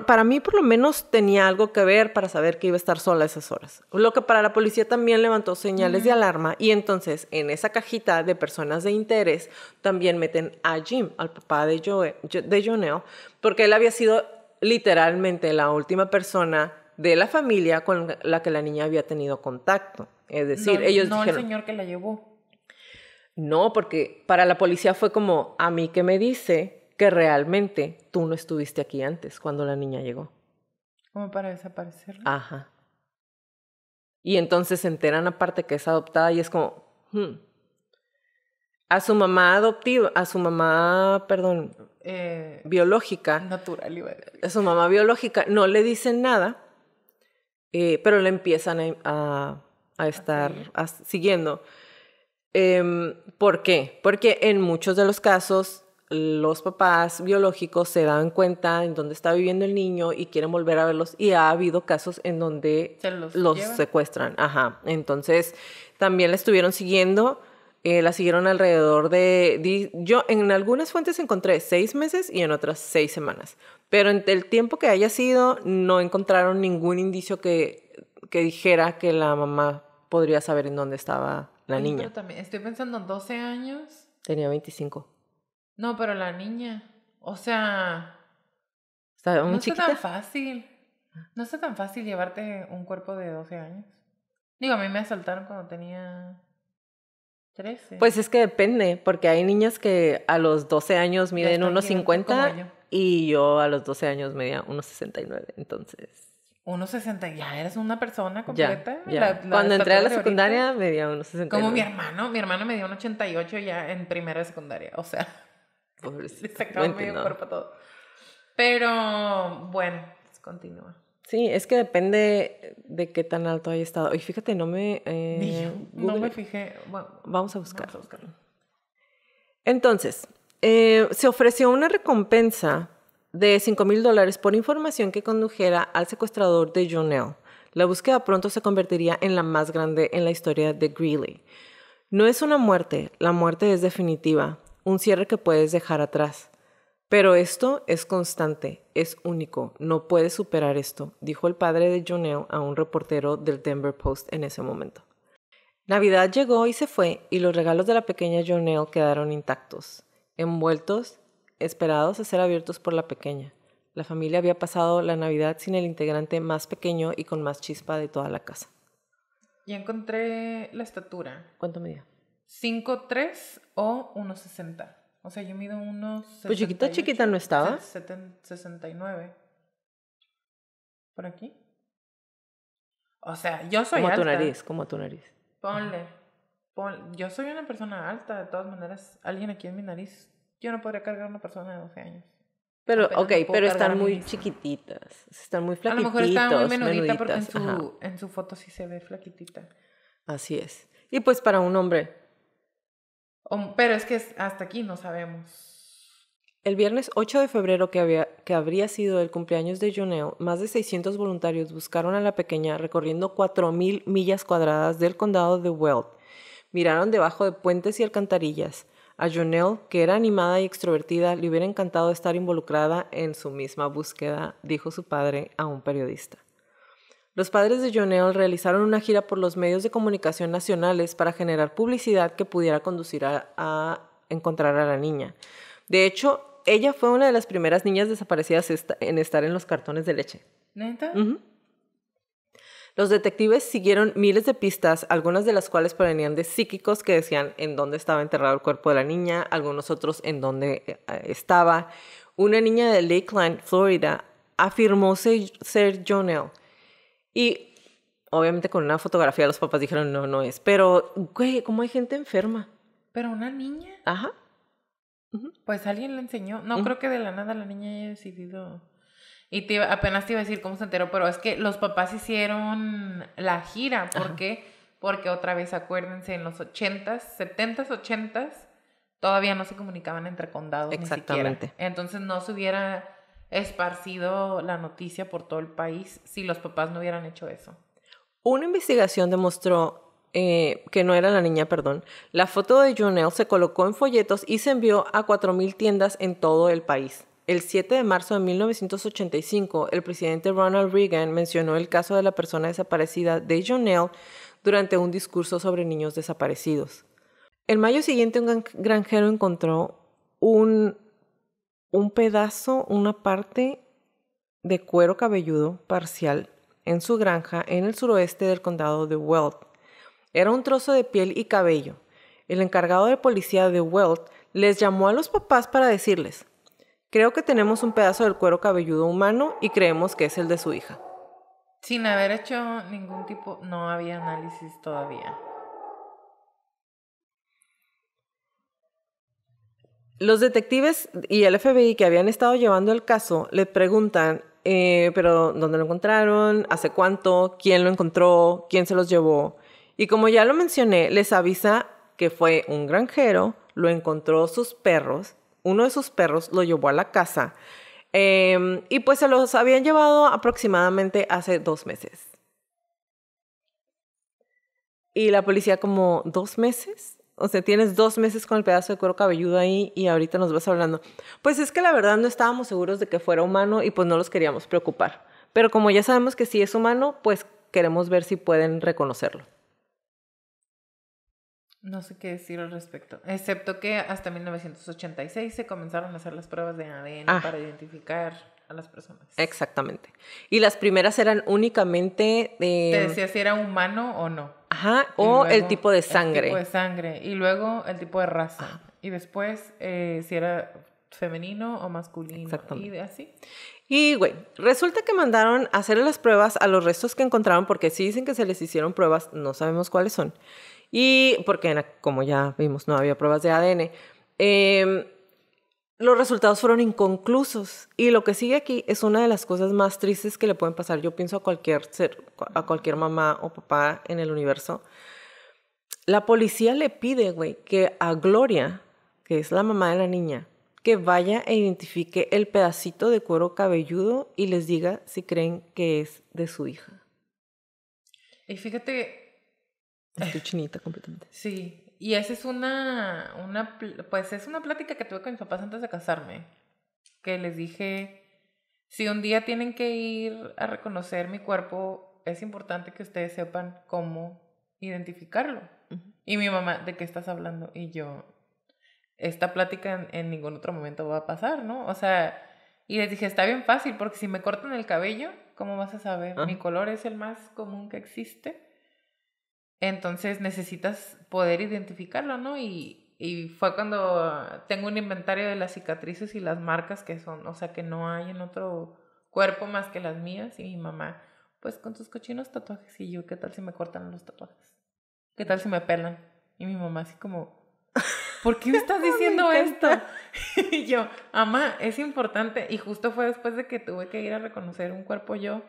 para mí por lo menos tenía algo que ver para saber que iba a estar sola a esas horas. Lo que para la policía también levantó señales de alarma. Y entonces, en esa cajita de personas de interés, también meten a Jim, al papá de Jonelle, porque él había sido literalmente la última persona de la familia con la que la niña había tenido contacto. Es decir, ellos dijeron... No el señor que la llevó. No, porque para la policía fue como, a mí que me dice que realmente tú no estuviste aquí antes, cuando la niña llegó. Como para desaparecer. Ajá. Y entonces se enteran aparte que es adoptada y es como, A su mamá adoptiva, biológica. Natural, iba a decir. A su mamá biológica no le dicen nada, pero le empiezan a estar siguiendo. ¿Por qué? Porque en muchos de los casos los papás biológicos se dan cuenta en dónde está viviendo el niño y quieren volver a verlos, y ha habido casos en donde los secuestran. Ajá. Entonces también la estuvieron siguiendo, la siguieron alrededor yo en algunas fuentes encontré 6 meses y en otras 6 semanas, pero en el tiempo que haya sido no encontraron ningún indicio que dijera que la mamá podría saber en dónde estaba la niña. Pero también estoy pensando, 12 años. Tenía 25. No, pero la niña, o sea, ¿Estaba no chiquita? está tan fácil. No está tan fácil llevarte un cuerpo de 12 años. Digo, a mí me asaltaron cuando tenía 13. Pues es que depende, porque hay niñas que a los 12 años miden 1.50 y yo a los 12 años medía 1.69, entonces... 1.60, ya eres una persona completa. Ya. Cuando entré a la secundaria medía 1.69. Como mi hermano medía 1.88 ya en primera de secundaria, o sea, le sacaba medio cuerpo a todo. Pero bueno, continúa. Sí, es que depende de qué tan alto haya estado. Y fíjate, no me fijé. Bueno, vamos a buscar. Entonces, se ofreció una recompensa de $5,000 por información que condujera al secuestrador de Jonelle. La búsqueda pronto se convertiría en la más grande en la historia de Greeley. No es una muerte, la muerte es definitiva, un cierre que puedes dejar atrás. Pero esto es constante, es único, no puedes superar esto, dijo el padre de Jonelle a un reportero del Denver Post en ese momento. Navidad llegó y se fue, y los regalos de la pequeña Jonelle quedaron intactos, envueltos, esperados a ser abiertos por la pequeña. La familia había pasado la Navidad sin el integrante más pequeño y con más chispa de toda la casa. Ya encontré la estatura. ¿Cuánto medía? 5'3" o 1.60. O sea, yo mido 1.68. Pues chiquita no estaba. 69. ¿Por aquí? O sea, yo soy alta. Como a tu nariz. Ponle. Yo soy una persona alta, de todas maneras. Alguien aquí en mi nariz. Yo no podría cargar a una persona de 12 años. Pero, pero están muy chiquititas. Están muy flaquititos. A lo mejor está muy menudita porque en su foto sí se ve flaquitita. Así es. Y pues para un hombre. Pero es que hasta aquí no sabemos. El viernes 8 de febrero, que habría sido el cumpleaños de Jonelle, más de 600 voluntarios buscaron a la pequeña recorriendo 4,000 millas cuadradas del condado de Weld. Miraron debajo de puentes y alcantarillas. A Jonelle, que era animada y extrovertida, le hubiera encantado estar involucrada en su misma búsqueda, dijo su padre a un periodista. Los padres de Jonelle realizaron una gira por los medios de comunicación nacionales para generar publicidad que pudiera conducir a encontrar a la niña. De hecho, ella fue una de las primeras niñas desaparecidas en estar en los cartones de leche. ¿Neta? Uh-huh. Los detectives siguieron miles de pistas, algunas de las cuales provenían de psíquicos que decían en dónde estaba enterrado el cuerpo de la niña, algunos otros en dónde estaba. Una niña de Lakeland, Florida, afirmó ser Jonelle. Y obviamente con una fotografía los papás dijeron no es. Pero, güey, ¿cómo hay gente enferma? ¿Pero una niña? Ajá. Uh-huh. Pues alguien le enseñó. No creo que de la nada la niña haya decidido... Y apenas te iba a decir cómo se enteró, pero es que los papás hicieron la gira. ¿Por qué? Porque otra vez, acuérdense, en los 80s, 70s, 80s, todavía no se comunicaban entre condados. Exactamente. Ni siquiera. Entonces no se hubiera esparcido la noticia por todo el país si los papás no hubieran hecho eso. Una investigación demostró que no era la niña, perdón. La foto de Jonelle se colocó en folletos y se envió a 4,000 tiendas en todo el país. El 7 de marzo de 1985, el presidente Ronald Reagan mencionó el caso de la persona desaparecida de Jonelle durante un discurso sobre niños desaparecidos. El mayo siguiente, un granjero encontró un pedazo, una parte de cuero cabelludo parcial en su granja en el suroeste del condado de Weld. Era un trozo de piel y cabello. El encargado de policía de Weld les llamó a los papás para decirles: creo que tenemos un pedazo del cuero cabelludo humano y creemos que es el de su hija. Sin haber hecho ningún tipo, no había análisis todavía. Los detectives y el FBI que habían estado llevando el caso le preguntan, pero ¿dónde lo encontraron? ¿Hace cuánto? ¿Quién lo encontró? ¿Quién se los llevó? Y como ya lo mencioné, les avisa que fue un granjero, lo encontró sus perros, uno de sus perros lo llevó a la casa y pues se los habían llevado aproximadamente hace 2 meses. Y la policía como, ¿2 meses? O sea, tienes 2 meses con el pedazo de cuero cabelludo ahí y ahorita nos vas hablando. Pues es que la verdad no estábamos seguros de que fuera humano y pues no los queríamos preocupar. Pero como ya sabemos que sí es humano, pues queremos ver si pueden reconocerlo. No sé qué decir al respecto. Excepto que hasta 1986 se comenzaron a hacer las pruebas de ADN para identificar a las personas. Exactamente. Y las primeras eran únicamente de... Te decía si era humano o no. Ajá, o el tipo de sangre. El tipo de sangre. Y luego el tipo de raza. Y después si era femenino o masculino. Exactamente. Y así. Y, güey, resulta que mandaron a hacer las pruebas a los restos que encontraron, porque sí dicen que se les hicieron pruebas, no sabemos cuáles son. Y porque, como ya vimos, no había pruebas de ADN. Los resultados fueron inconclusos. Y lo que sigue aquí es una de las cosas más tristes que le pueden pasar, yo pienso, a cualquier mamá o papá en el universo. La policía le pide, güey, que a Gloria, que es la mamá de la niña, que vaya e identifique el pedacito de cuero cabelludo y les diga si creen que es de su hija. Y fíjate... Estoy chinita completamente. Sí, y esa es pues es una plática que tuve con mis papás antes de casarme, que les dije, si un día tienen que ir a reconocer mi cuerpo, es importante que ustedes sepan cómo identificarlo. Uh-huh. Y mi mamá, ¿de qué estás hablando? Y yo, esta plática en ningún otro momento va a pasar, ¿no? O sea, y les dije, está bien fácil, porque si me cortan el cabello, ¿cómo vas a saber? Mi color es el más común que existe. Entonces necesitas poder identificarlo, ¿no? Y fue cuando tengo un inventario de las cicatrices y las marcas que son, o sea, que no hay en otro cuerpo más que las mías. Y mi mamá, pues con tus cochinos tatuajes. Y yo, ¿qué tal si me cortan los tatuajes? ¿Qué tal si me pelan? Y mi mamá así como, ¿por qué me estás diciendo esto? Y yo, mamá, es importante. Y justo fue después de que tuve que ir a reconocer un cuerpo yo,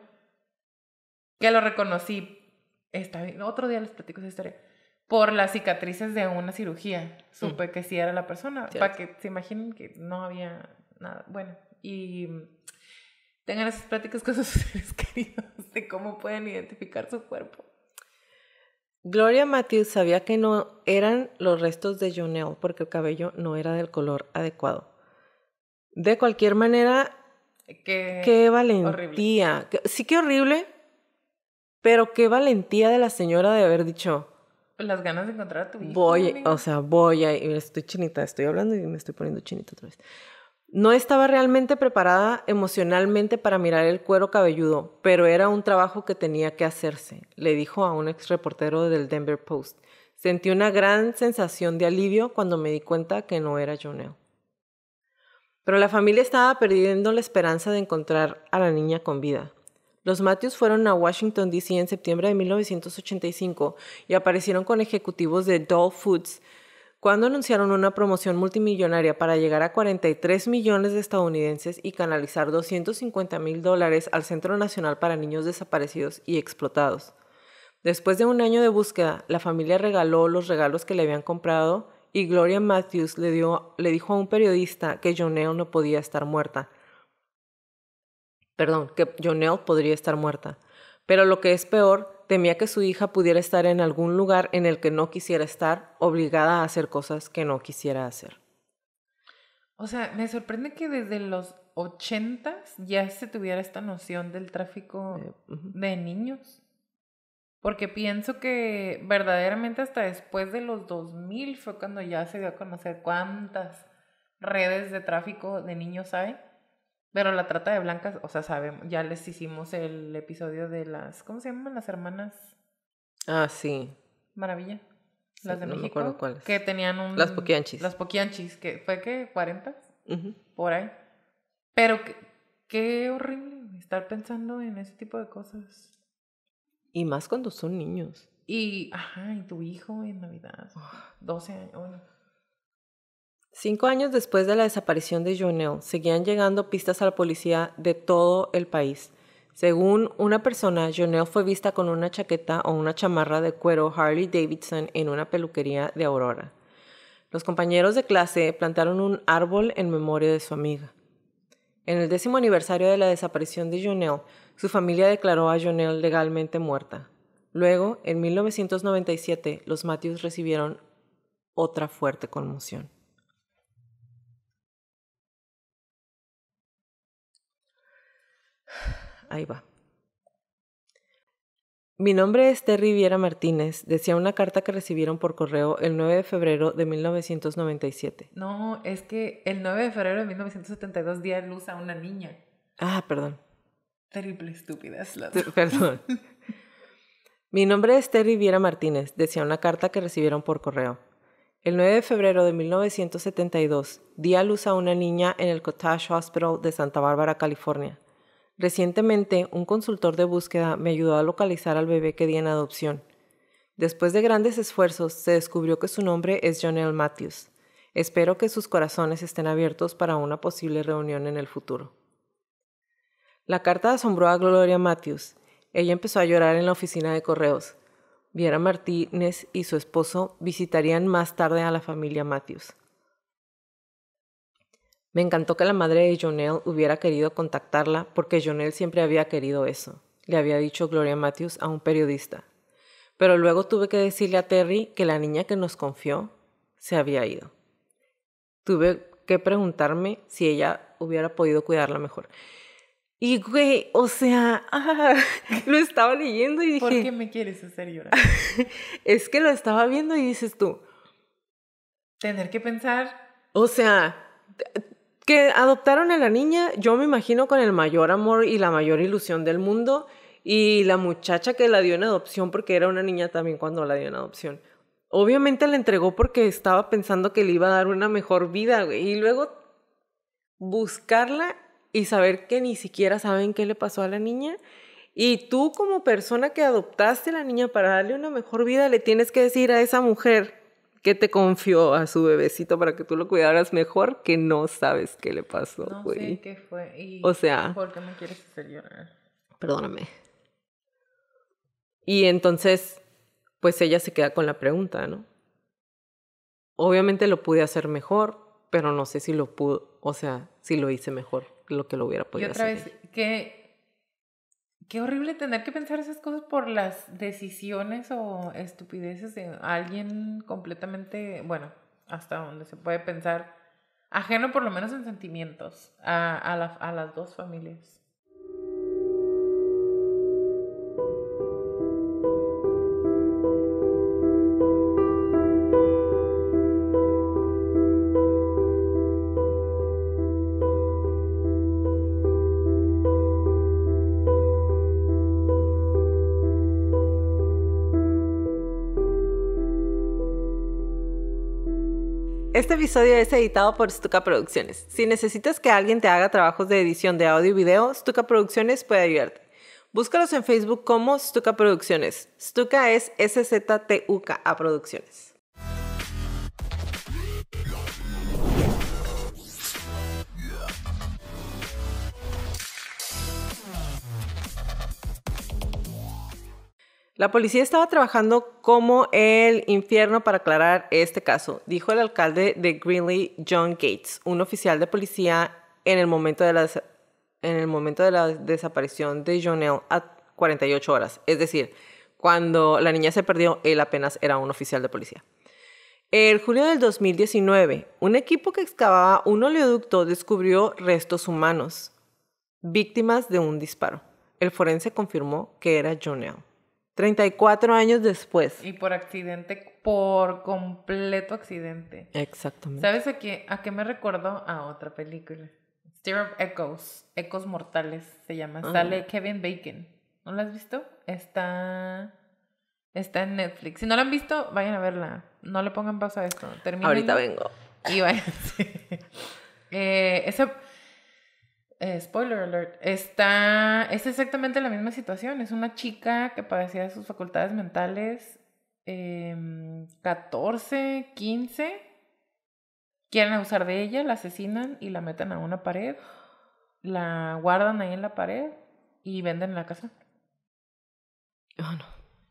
que lo reconocí. Está bien. Otro día les platico esa historia. Por las cicatrices de una cirugía. Supe que sí era la persona. Sí. Para que se imaginen que no había nada. Bueno, y tengan esas pláticas con sus seres queridos de cómo pueden identificar su cuerpo. Gloria Matthews sabía que no eran los restos de Jonelle porque el cabello no era del color adecuado. De cualquier manera, qué valentía. Sí, qué horrible. Pero qué valentía de la señora de haber dicho... Las ganas de encontrar a tu hijo. Voy a... Estoy chinita, estoy hablando y me estoy poniendo chinita otra vez. No estaba realmente preparada emocionalmente para mirar el cuero cabelludo, pero era un trabajo que tenía que hacerse, le dijo a un ex reportero del Denver Post. Sentí una gran sensación de alivio cuando me di cuenta que no era Jonelle. Pero la familia estaba perdiendo la esperanza de encontrar a la niña con vida. Los Matthews fueron a Washington, D.C. en septiembre de 1985 y aparecieron con ejecutivos de Dole Foods cuando anunciaron una promoción multimillonaria para llegar a 43 millones de estadounidenses y canalizar $250,000 al Centro Nacional para Niños Desaparecidos y Explotados. Después de un año de búsqueda, la familia regaló los regalos que le habían comprado y Gloria Matthews le dijo a un periodista que Jonelle no podía estar muerta. Que Jonelle podría estar muerta. Pero lo que es peor, temía que su hija pudiera estar en algún lugar en el que no quisiera estar, obligada a hacer cosas que no quisiera hacer. O sea, me sorprende que desde los 80s ya se tuviera esta noción del tráfico de niños. Porque pienso que verdaderamente hasta después de los 2000 fue cuando ya se dio a conocer cuántas redes de tráfico de niños hay. Pero la trata de blancas, o sea, sabemos, ya les hicimos el episodio de las, ¿cómo se llaman? Las hermanas Ah, sí. Maravilla. Sí, Las de no me México. acuerdo cuáles. Que tenían un... Las Poquianchis. Las Poquianchis, que fue que 40 Uh-huh. por ahí. Pero qué horrible estar pensando en ese tipo de cosas. Y más cuando son niños. Y tu hijo en Navidad. 12 años. Bueno. 5 años después de la desaparición de Jonelle, seguían llegando pistas a la policía de todo el país. Según una persona, Jonelle fue vista con una chaqueta o una chamarra de cuero Harley Davidson en una peluquería de Aurora. Los compañeros de clase plantaron un árbol en memoria de su amiga. En el 10º aniversario de la desaparición de Jonelle, su familia declaró a Jonelle legalmente muerta. Luego, en 1997, los Matthews recibieron otra fuerte conmoción. Ahí va. Mi nombre es Terry Viera Martínez, decía una carta que recibieron por correo el 9 de febrero de 1997. No, es que el 9 de febrero de 1972 dio a luz a una niña. Ah, perdón. Terrible estúpidas las Perdón. Mi nombre es Terry Viera Martínez, decía una carta que recibieron por correo. El 9 de febrero de 1972 di a luz a una niña en el Cottage Hospital de Santa Bárbara, California. Recientemente, un consultor de búsqueda me ayudó a localizar al bebé que di en adopción. Después de grandes esfuerzos, se descubrió que su nombre es Jonelle Matthews. Espero que sus corazones estén abiertos para una posible reunión en el futuro. La carta asombró a Gloria Matthews. Ella empezó a llorar en la oficina de correos. Viera Martínez y su esposo visitarían más tarde a la familia Matthews. Me encantó que la madre de Jonelle hubiera querido contactarla porque Jonelle siempre había querido eso, le había dicho Gloria Matthews a un periodista. Pero luego tuve que decirle a Terry que la niña que nos confió se había ido. Tuve que preguntarme si ella hubiera podido cuidarla mejor. Y güey, o sea, lo estaba leyendo y dije... ¿Por qué me quieres hacer llorar? Es que lo estaba viendo y dices tú... Tener que pensar... O sea... que adoptaron a la niña, yo me imagino con el mayor amor y la mayor ilusión del mundo, y la muchacha que la dio en adopción, porque era una niña también cuando la dio en adopción, obviamente la entregó porque estaba pensando que le iba a dar una mejor vida, güey, y luego buscarla y saber que ni siquiera saben qué le pasó a la niña, y tú como persona que adoptaste a la niña para darle una mejor vida, le tienes que decir a esa mujer que te confió a su bebecito para que tú lo cuidaras mejor, que no sabes qué le pasó, güey. No sé qué fue. Y o sea... ¿por qué me quieres hacer llorar? Perdóname. Y entonces, pues ella se queda con la pregunta, ¿no? Obviamente lo pude hacer mejor, pero no sé si lo pudo, o sea, si lo hice mejor que lo que lo hubiera podido hacer. Y otra vez, qué horrible tener que pensar esas cosas por las decisiones o estupideces de alguien completamente, bueno, hasta donde se puede pensar, ajeno por lo menos en sentimientos a las dos familias. Este episodio es editado por Stuka Producciones. Si necesitas que alguien te haga trabajos de edición de audio y video, Stuka Producciones puede ayudarte. Búscalos en Facebook como Stuka Producciones. Stuka es SZTUKA Producciones. La policía estaba trabajando como el infierno para aclarar este caso, dijo el alcalde de Greeley, John Gates, un oficial de policía en el momento de la desaparición de Jonelle a 48 horas. Es decir, Cuando la niña se perdió, él apenas era un oficial de policía. En julio del 2019, un equipo que excavaba un oleoducto descubrió restos humanos, víctimas de un disparo. El forense confirmó que era Jonelle. 34 años después. Y por accidente, por completo accidente. Exactamente. ¿Sabes a qué me recordó? A otra película. Stir of Echoes. Ecos Mortales se llama. Sale Kevin Bacon. ¿No la has visto? Está en Netflix. Si no la han visto, vayan a verla. No le pongan pausa a esto. Termínenlo. Ahorita vengo. Y vayan. Spoiler alert. Es exactamente la misma situación. Es una chica que padecía de sus facultades mentales. 14, 15. Quieren abusar de ella, la asesinan y la meten a una pared. La guardan ahí en la pared y venden la casa. Oh, no.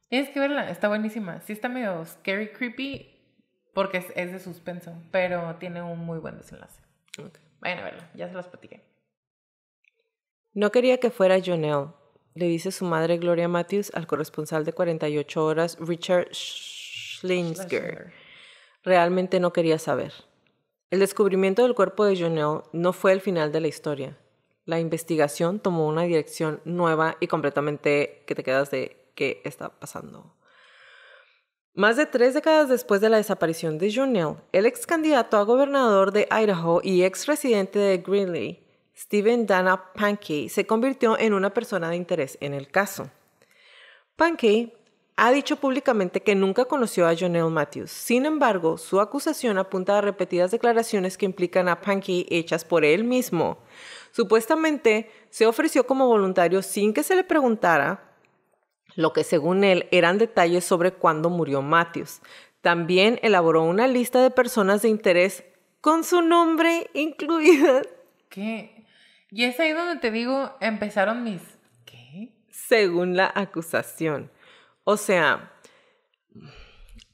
Tienes que verla, está buenísima. Sí está medio scary, creepy, porque es de suspenso, pero tiene un muy buen desenlace. Okay. Vayan a verla, ya se las platiqué. No quería que fuera Jonelle, le dice su madre Gloria Matthews al corresponsal de 48 horas Richard Schlinger. Realmente no quería saber. El descubrimiento del cuerpo de Jonelle no fue el final de la historia. La investigación tomó una dirección nueva y completamente que te quedas de ¿qué está pasando? Más de 3 décadas después de la desaparición de Jonelle, el ex candidato a gobernador de Idaho y ex residente de Greeley, Stephen Dana Pankey, se convirtió en una persona de interés en el caso. Pankey ha dicho públicamente que nunca conoció a Jonelle Matthews. Sin embargo, su acusación apunta a repetidas declaraciones que implican a Pankey hechas por él mismo. Supuestamente, se ofreció como voluntario sin que se le preguntara, lo que según él eran detalles sobre cuándo murió Matthews. También elaboró una lista de personas de interés con su nombre incluida. ¿Qué? Y es ahí donde te digo, empezaron mis... ¿Qué? Según la acusación. O sea,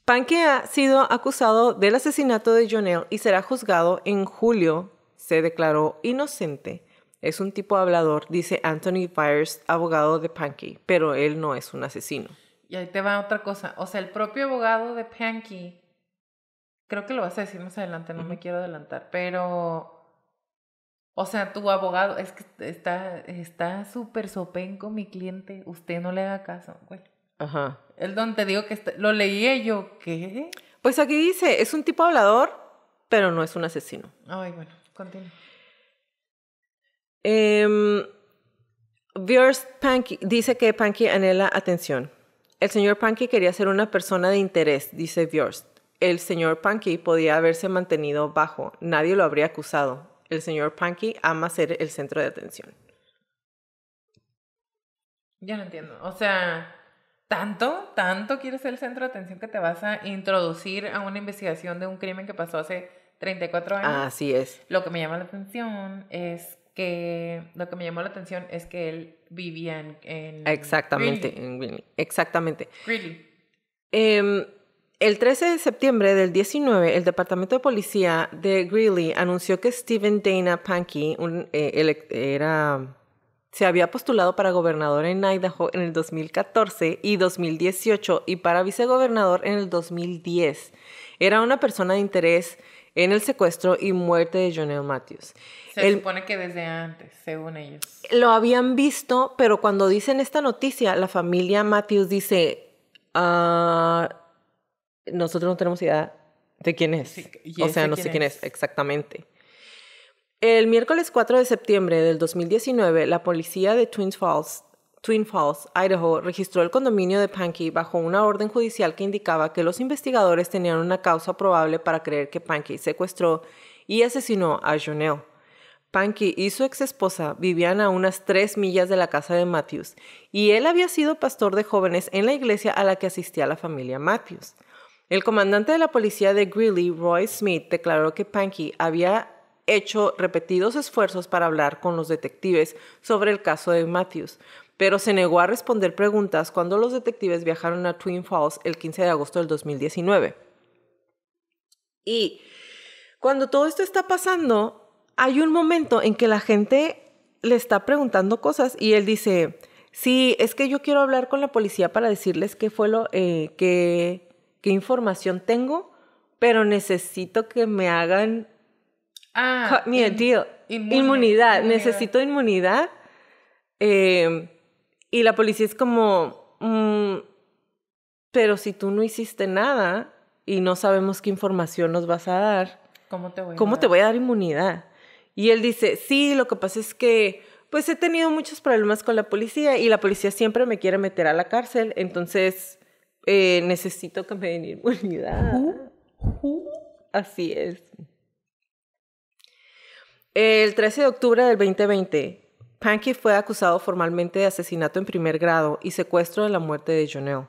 Pankey ha sido acusado del asesinato de Jonelle y será juzgado en julio. Se declaró inocente. Es un tipo hablador, dice Anthony Byers, abogado de Pankey, pero él no es un asesino. Y ahí te va otra cosa. O sea, el propio abogado de Pankey, creo que lo vas a decir más adelante, no me quiero adelantar, pero... O sea, tu abogado, es que está súper sopenco mi cliente, usted no le haga caso, güey. Ajá. Es donde te digo que lo leí y yo, ¿qué? Pues aquí dice, es un tipo hablador, pero no es un asesino. Ay, bueno, continúa. Byers Pankey dice que Pankey anhela atención. El señor Pankey quería ser una persona de interés, dice Byers. El señor Pankey podía haberse mantenido bajo, nadie lo habría acusado. El señor Pankey ama ser el centro de atención. Ya no entiendo. O sea, ¿tanto quieres ser el centro de atención que te vas a introducir a una investigación de un crimen que pasó hace 34 años? Así es. Lo que me llama la atención es que él vivía en Exactamente, Greeley. en Greeley. Exactamente. Greeley. El 13 de septiembre del 19, el Departamento de Policía de Greeley anunció que Stephen Dana Pankey se había postulado para gobernador en Idaho en el 2014 y 2018 y para vicegobernador en el 2010. Era una persona de interés en el secuestro y muerte de Jonelle Matthews. Se supone que desde antes, según ellos. Lo habían visto, pero cuando dicen esta noticia, la familia Matthews dice... nosotros no tenemos idea de quién es. Sí, o sea, no sé quién es exactamente. El miércoles 4 de septiembre del 2019, la policía de Twin Falls, Idaho, registró el condominio de Pankey bajo una orden judicial que indicaba que los investigadores tenían una causa probable para creer que Pankey secuestró y asesinó a Jonelle. Pankey y su exesposa vivían a unas 3 millas de la casa de Matthews y él había sido pastor de jóvenes en la iglesia a la que asistía la familia Matthews. El comandante de la policía de Greeley, Roy Smith, declaró que Pankey había hecho repetidos esfuerzos para hablar con los detectives sobre el caso de Matthews, pero se negó a responder preguntas cuando los detectives viajaron a Twin Falls el 15 de agosto del 2019. Y cuando todo esto está pasando, hay un momento en que la gente le está preguntando cosas y él dice... sí, es que yo quiero hablar con la policía para decirles qué fue qué información tengo, pero necesito que me hagan cut me a deal. Inmunidad. Necesito inmunidad. Y la policía es como, pero si tú no hiciste nada y no sabemos qué información nos vas a dar, ¿cómo te voy a dar inmunidad? Y él dice, sí, lo que pasa es que pues he tenido muchos problemas con la policía y la policía siempre me quiere meter a la cárcel, entonces necesito que me den inmunidad. Así es. El 13 de octubre del 2020, Pankey fue acusado formalmente de asesinato en primer grado y secuestro de la muerte de Jonelle.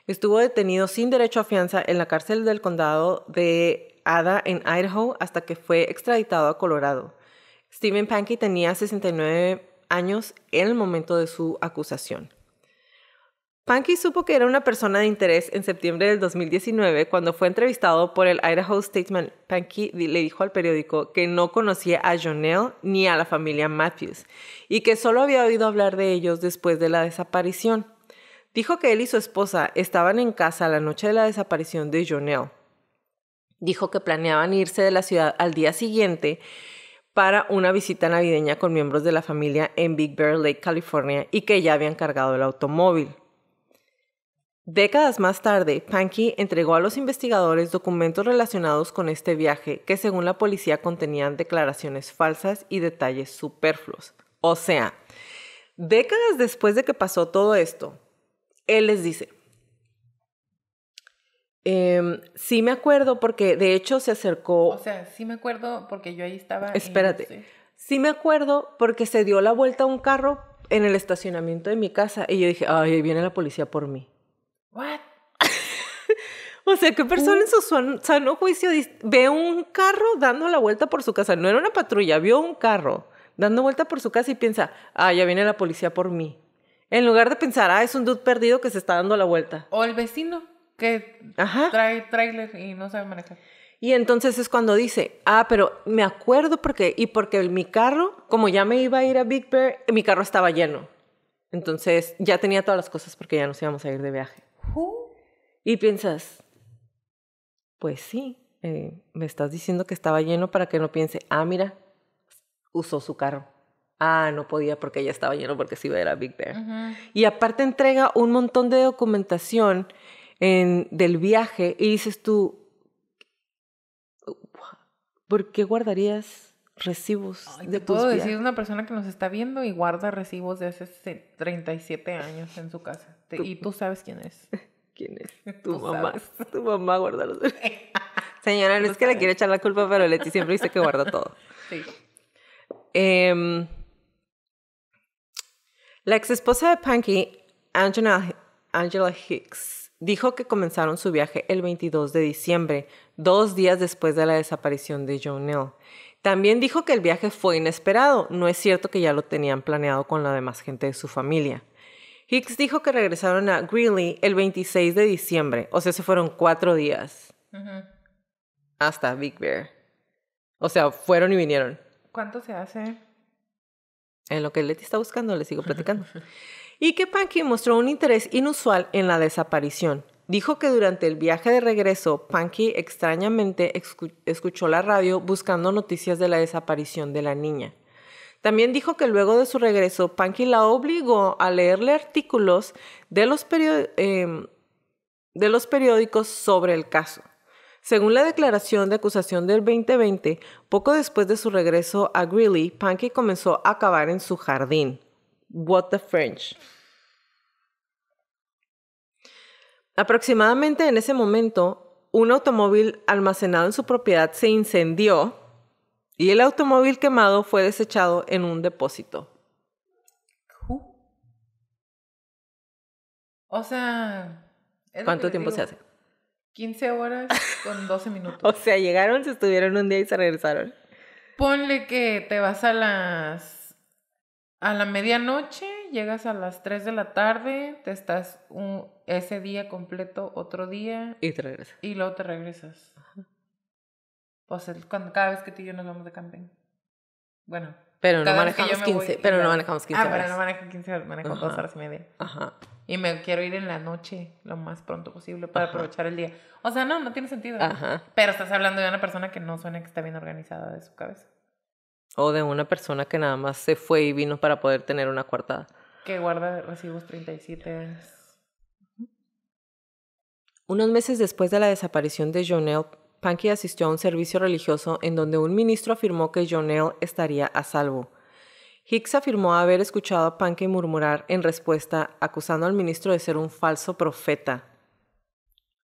Estuvo detenido sin derecho a fianza en la cárcel del condado de Ada en Idaho hasta que fue extraditado a Colorado. Stephen Pankey tenía 69 años en el momento de su acusación. Pankey supo que era una persona de interés en septiembre del 2019 cuando fue entrevistado por el Idaho Statesman. Pankey le dijo al periódico que no conocía a Jonelle ni a la familia Matthews y que solo había oído hablar de ellos después de la desaparición. Dijo que él y su esposa estaban en casa la noche de la desaparición de Jonelle. Dijo que planeaban irse de la ciudad al día siguiente para una visita navideña con miembros de la familia en Big Bear Lake, California, y que ya habían cargado el automóvil. Décadas más tarde, Pankey entregó a los investigadores documentos relacionados con este viaje que según la policía contenían declaraciones falsas y detalles superfluos. O sea, décadas después de que pasó todo esto, él les dice, sí me acuerdo porque de hecho se acercó... O sea, sí me acuerdo porque yo ahí estaba... Espérate. Sí me acuerdo porque se dio la vuelta a un carro en el estacionamiento de mi casa y yo dije, ay, ahí viene la policía por mí. ¿What? O sea, ¿qué persona en su sano juicio ve un carro dando la vuelta por su casa? No era una patrulla, vio un carro dando vuelta por su casa y piensa, ya viene la policía por mí. En lugar de pensar, es un dude perdido que se está dando la vuelta. O el vecino que trae tráiler y no sabe manejar. Y entonces es cuando dice, pero me acuerdo porque mi carro, como ya me iba a ir a Big Bear, mi carro estaba lleno. Entonces ya tenía todas las cosas porque ya nos íbamos a ir de viaje. Y piensas, pues sí, me estás diciendo que estaba lleno para que no piense, mira, usó su carro. No podía porque ya estaba lleno porque se iba a ir a Big Bear. Uh-huh. Y aparte entrega un montón de documentación del viaje y dices tú, ¿por qué guardarías recibos de tus puedo viajes? decir una persona que nos está viendo y guarda recibos de hace 37 años en su casa. Y tú sabes quién es. ¿Quién es? Tu mamá. Sabes. Tu mamá guarda los... Señora, no es que le quiere echar la culpa, pero Leti siempre dice que guarda todo. Sí. La ex esposa de Pankey, Angela Hicks, dijo que comenzaron su viaje el 22 de diciembre, 2 días después de la desaparición de Jonelle. También dijo que el viaje fue inesperado. No es cierto que ya lo tenían planeado con la demás gente de su familia. Hicks dijo que regresaron a Greeley el 26 de diciembre. O sea, se fueron 4 días. Uh-huh. Hasta Big Bear. O sea, fueron y vinieron. ¿Cuánto se hace? En lo que Leti está buscando, le sigo platicando. Y que Pankey mostró un interés inusual en la desaparición. Dijo que durante el viaje de regreso, Pankey extrañamente escuchó la radio buscando noticias de la desaparición de la niña. También dijo que luego de su regreso, Pankey la obligó a leerle artículos de los periódicos sobre el caso. Según la declaración de acusación del 2020, poco después de su regreso a Greeley, Pankey comenzó a cavar en su jardín. What the French. Aproximadamente en ese momento, un automóvil almacenado en su propiedad se incendió y el automóvil quemado fue desechado en un depósito. O sea... ¿Cuánto tiempo se hace? 15 horas con 12 minutos. O sea, llegaron, se estuvieron un día y se regresaron. Ponle que te vas a la medianoche, llegas a las 3 de la tarde, te estás ese día completo, otro día. Y te regresas. Y luego te regresas. Ajá. Pues cada vez que tú y yo nos vamos de camping. Bueno, Pero no Cada vez que manejamos yo me voy 15, y pero no la- manejamos 15 pero horas. no manejo 15 horas, manejo 2 Ajá. horas y media. Ajá. Y me quiero ir en la noche lo más pronto posible para Ajá. aprovechar el día. O sea, no tiene sentido. Ajá. Pero estás hablando de una persona que no suena que está bien organizada de su cabeza. O de una persona que nada más se fue y vino para poder tener una coartada. Que guarda recibos 37 años. Unos meses después de la desaparición de Jonelle, Panky asistió a un servicio religioso en donde un ministro afirmó que Jonelle estaría a salvo. Hicks afirmó haber escuchado a Panky murmurar en respuesta, acusando al ministro de ser un falso profeta.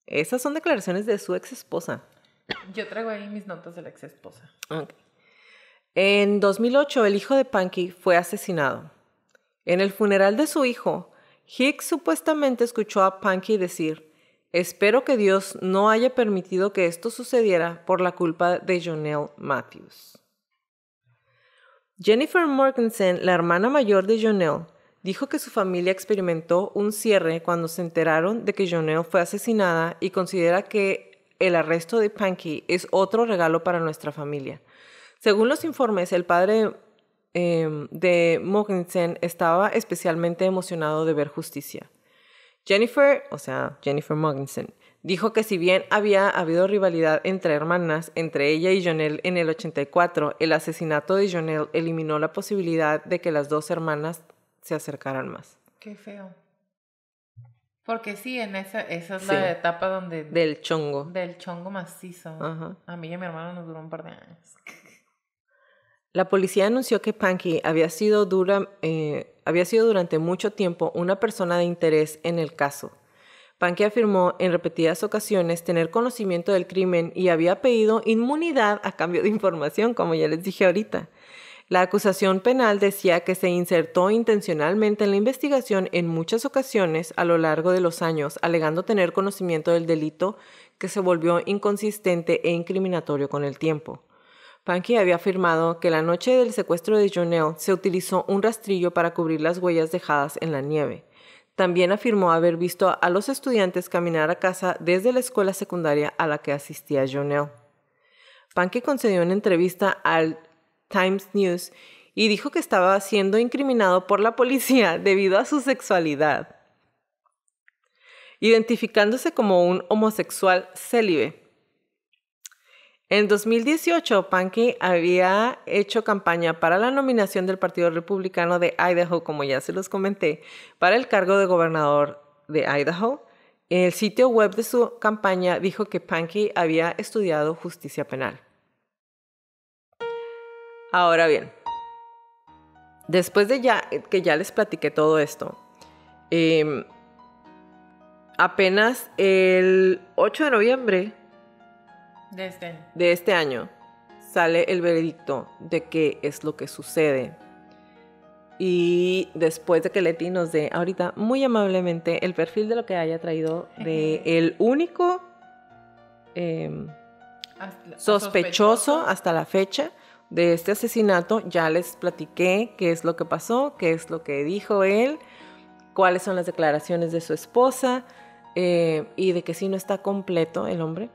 Esas son declaraciones de su ex esposa. Yo traigo ahí mis notas de la ex esposa. Okay. En 2008, el hijo de Panky fue asesinado. En el funeral de su hijo, Hicks supuestamente escuchó a Panky decir: espero que Dios no haya permitido que esto sucediera por la culpa de Jonelle Matthews. Jennifer Morgensen, la hermana mayor de Jonelle, dijo que su familia experimentó un cierre cuando se enteraron de que Jonelle fue asesinada y considera que el arresto de Panky es otro regalo para nuestra familia. Según los informes, el padre de Morgensen estaba especialmente emocionado de ver justicia. Jennifer Morgensen, dijo que si bien había habido rivalidad entre hermanas, entre ella y Jonelle en el 84, el asesinato de Jonelle eliminó la posibilidad de que las dos hermanas se acercaran más. Qué feo. Porque sí, esa es Sí. la etapa donde... Del chongo. Del chongo macizo. Ajá. A mí y a mi hermano nos duró un par de años. La policía anunció que Panky había sido durante mucho tiempo una persona de interés en el caso. Panky afirmó en repetidas ocasiones tener conocimiento del crimen y había pedido inmunidad a cambio de información, como ya les dije ahorita. La acusación penal decía que se insertó intencionalmente en la investigación en muchas ocasiones a lo largo de los años, alegando tener conocimiento del delito que se volvió inconsistente e incriminatorio con el tiempo. Panky había afirmado que la noche del secuestro de Jonelle se utilizó un rastrillo para cubrir las huellas dejadas en la nieve. También afirmó haber visto a los estudiantes caminar a casa desde la escuela secundaria a la que asistía Jonelle. Panky concedió una entrevista al Times News y dijo que estaba siendo incriminado por la policía debido a su sexualidad, identificándose como un homosexual célibe. En 2018, Panky había hecho campaña para la nominación del Partido Republicano de Idaho, como ya se los comenté, para el cargo de gobernador de Idaho. El sitio web de su campaña dijo que Panky había estudiado justicia penal. Ahora bien, después de que ya les platiqué todo esto, apenas el 8 de noviembre de este año sale el veredicto de qué es lo que sucede. Y después de que Leti nos dé ahorita muy amablemente el perfil de lo que haya traído de el único sospechoso hasta la fecha de este asesinato, ya les platiqué qué es lo que pasó, qué es lo que dijo él, cuáles son las declaraciones de su esposa, y de que si no está completo el hombre.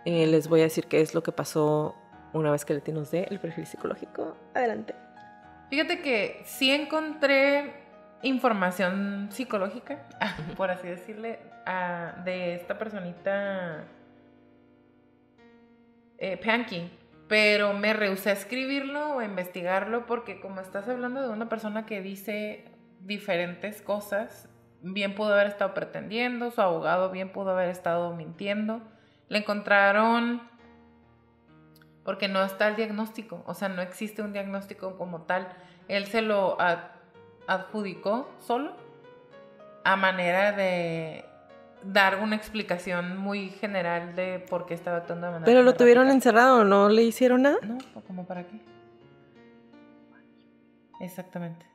Les voy a decir qué es lo que pasó una vez que Leti nos dé el perfil psicológico. Adelante. Fíjate que sí encontré información psicológica, por así decirle, de esta personita Panky, pero me rehusé a escribirlo o a investigarlo porque como estás hablando de una persona que dice diferentes cosas, bien pudo haber estado pretendiendo, su abogado bien pudo haber estado mintiendo. Le encontraron, porque no está el diagnóstico, o sea, no existe un diagnóstico como tal. Él se lo adjudicó solo a manera de dar una explicación muy general de por qué estaba actuando de manera. Pero lo tuvieron encerrado, ¿no le hicieron nada? No, ¿como para qué? Exactamente.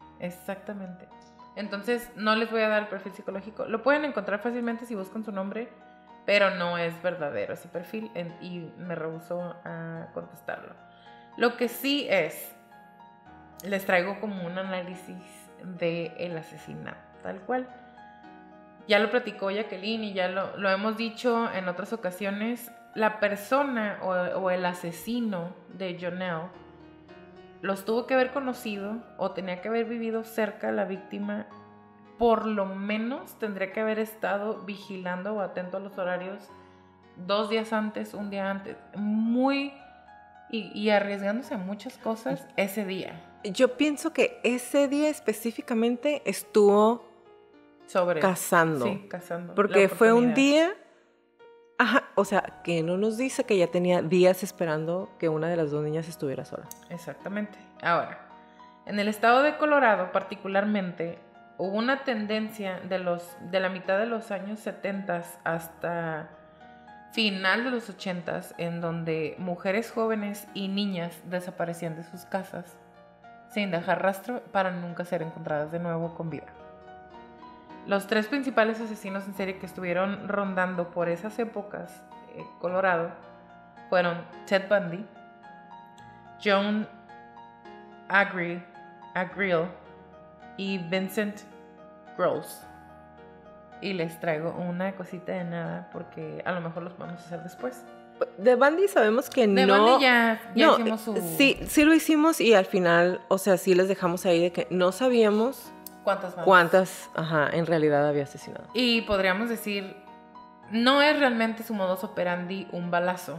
Entonces, no les voy a dar el perfil psicológico. Lo pueden encontrar fácilmente si buscan su nombre, pero no es verdadero ese perfil y me rehusó a contestarlo. Lo que sí les traigo como un análisis del asesinato, tal cual. Ya lo platicó Jacqueline y ya lo hemos dicho en otras ocasiones. La persona o el asesino de Jonelle los tuvo que haber conocido o tenía que haber vivido cerca de la víctima. Por lo menos tendría que haber estado vigilando o atento a los horarios 2 días antes, un día antes. Y arriesgándose a muchas cosas ese día. Yo pienso que ese día específicamente estuvo cazando. Sí, cazando. Porque fue un día, o sea, que no nos dice que ya tenía días esperando que una de las dos niñas estuviera sola. Exactamente. Ahora, en el estado de Colorado particularmente, hubo una tendencia de la mitad de los años 70 hasta final de los 80 en donde mujeres jóvenes y niñas desaparecían de sus casas sin dejar rastro para nunca ser encontradas de nuevo con vida. Los 3 principales asesinos en serie que estuvieron rondando por esas épocas en Colorado fueron Ted Bundy, Joan Agril y Vincent Gross. Y les traigo una cosita de nada porque a lo mejor los vamos a hacer después. De Bundy sabemos que de no... Bundy ya hicimos su... Sí lo hicimos y al final, o sea, sí les dejamos ahí de que no sabíamos cuántas en realidad había asesinado. Y podríamos decir, no es realmente su modus operandi un balazo.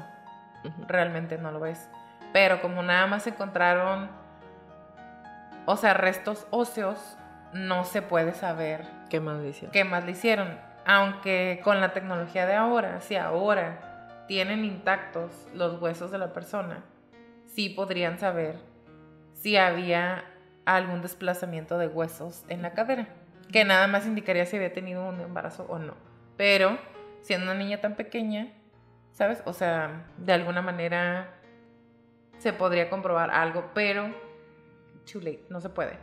Realmente no lo es. Pero como nada más encontraron, o sea, restos óseos, no se puede saber ¿Qué más le hicieron? ¿Qué más le hicieron? Aunque con la tecnología de ahora, si ahora tienen intactos los huesos de la persona, sí podrían saber si había algún desplazamiento de huesos en la cadera, que nada más indicaría si había tenido un embarazo o no. Pero siendo una niña tan pequeña, ¿sabes? O sea, de alguna manera se podría comprobar algo, pero too late, no se puede.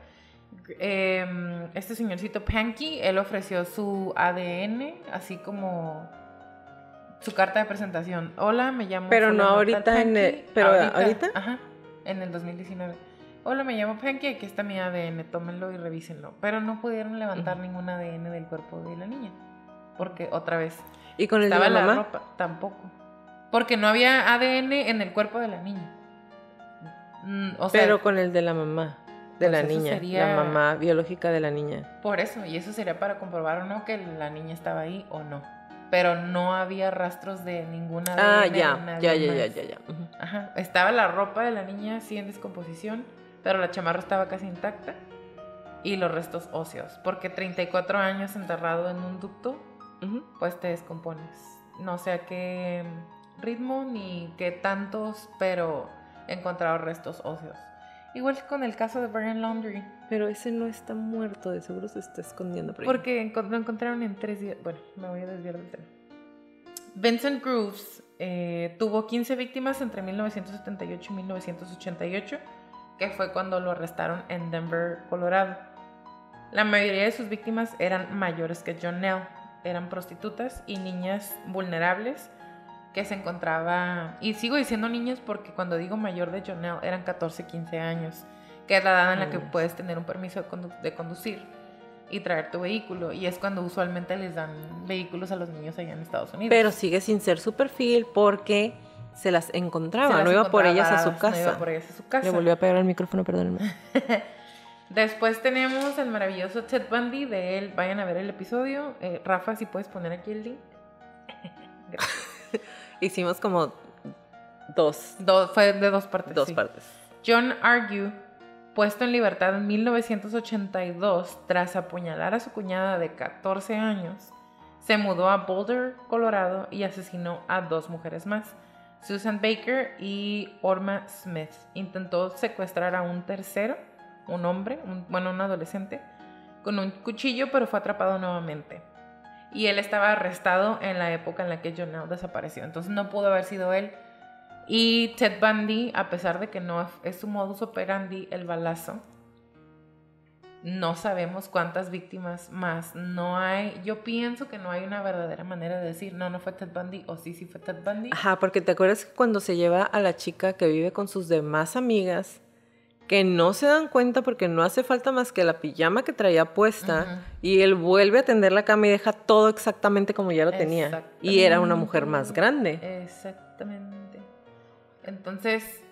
Este señorcito Pankey, él ofreció su ADN, así como su carta de presentación. Hola, me llamo... Pero no ahorita ¿ahorita? Ajá, en el 2019. Hola, me llamo Pankey, aquí está mi ADN, tómenlo y revísenlo. Pero no pudieron levantar ningún ADN del cuerpo de la niña. Porque, otra vez... ¿Y con el de la mamá? Ropa, tampoco. Porque no había ADN en el cuerpo de la niña. O sea, pero con el de la mamá. De la niña, la mamá biológica de la niña. Por eso, y eso sería para comprobar o no que la niña estaba ahí o no. Pero no había rastros de ninguna ADN. Ya. Ajá, estaba la ropa de la niña sí en descomposición, pero la chamarra estaba casi intacta y los restos óseos, porque 34 años enterrado en un ducto, pues te descompones. No sé a qué ritmo ni qué tantos, pero he encontrado restos óseos. Igual que con el caso de Brian Laundrie. Pero ese no está muerto, de seguro se está escondiendo por ahí. Porque lo encontraron en 3 días. Bueno, me voy a desviar del tema. Vincent Groves tuvo 15 víctimas entre 1978 y 1988, que fue cuando lo arrestaron en Denver, Colorado. La mayoría de sus víctimas eran mayores que Jonelle. Eran prostitutas y niñas vulnerables que se encontraba, y sigo diciendo niños porque cuando digo mayor de Jonelle eran 14, 15 años, que es la edad en la que puedes tener un permiso de conducir y traer tu vehículo, y es cuando usualmente les dan vehículos a los niños allá en Estados Unidos. Pero sigue sin ser su perfil porque se las encontraba, no iba por ellas a su casa. No iba por ellas a su casa. Le volvió a pegar al micrófono, perdónenme. Después tenemos el maravilloso Ted Bundy, de él, vayan a ver el episodio. Rafa, si puedes poner aquí el link. Gracias. Hicimos como dos. Fue de 2 partes. 2 partes. John Argue, puesto en libertad en 1982 tras apuñalar a su cuñada de 14 años, se mudó a Boulder, Colorado y asesinó a 2 mujeres más, Susan Baker y Orma Smith. Intentó secuestrar a un tercero, un hombre, un adolescente, con un cuchillo, pero fue atrapado nuevamente. Y él estaba arrestado en la época en la que Jonelle desapareció. Entonces no pudo haber sido él. Y Ted Bundy, a pesar de que no es su modus operandi el balazo, no sabemos cuántas víctimas más. No hay, yo pienso que no hay una verdadera manera de decir, no fue Ted Bundy, o sí fue Ted Bundy. Ajá, porque te acuerdas que cuando se lleva a la chica que vive con sus demás amigas, que no se dan cuenta porque no hace falta más que la pijama que traía puesta, y él vuelve a tender la cama y deja todo exactamente como ya lo tenía. Y era una mujer más grande. Exactamente. Entonces,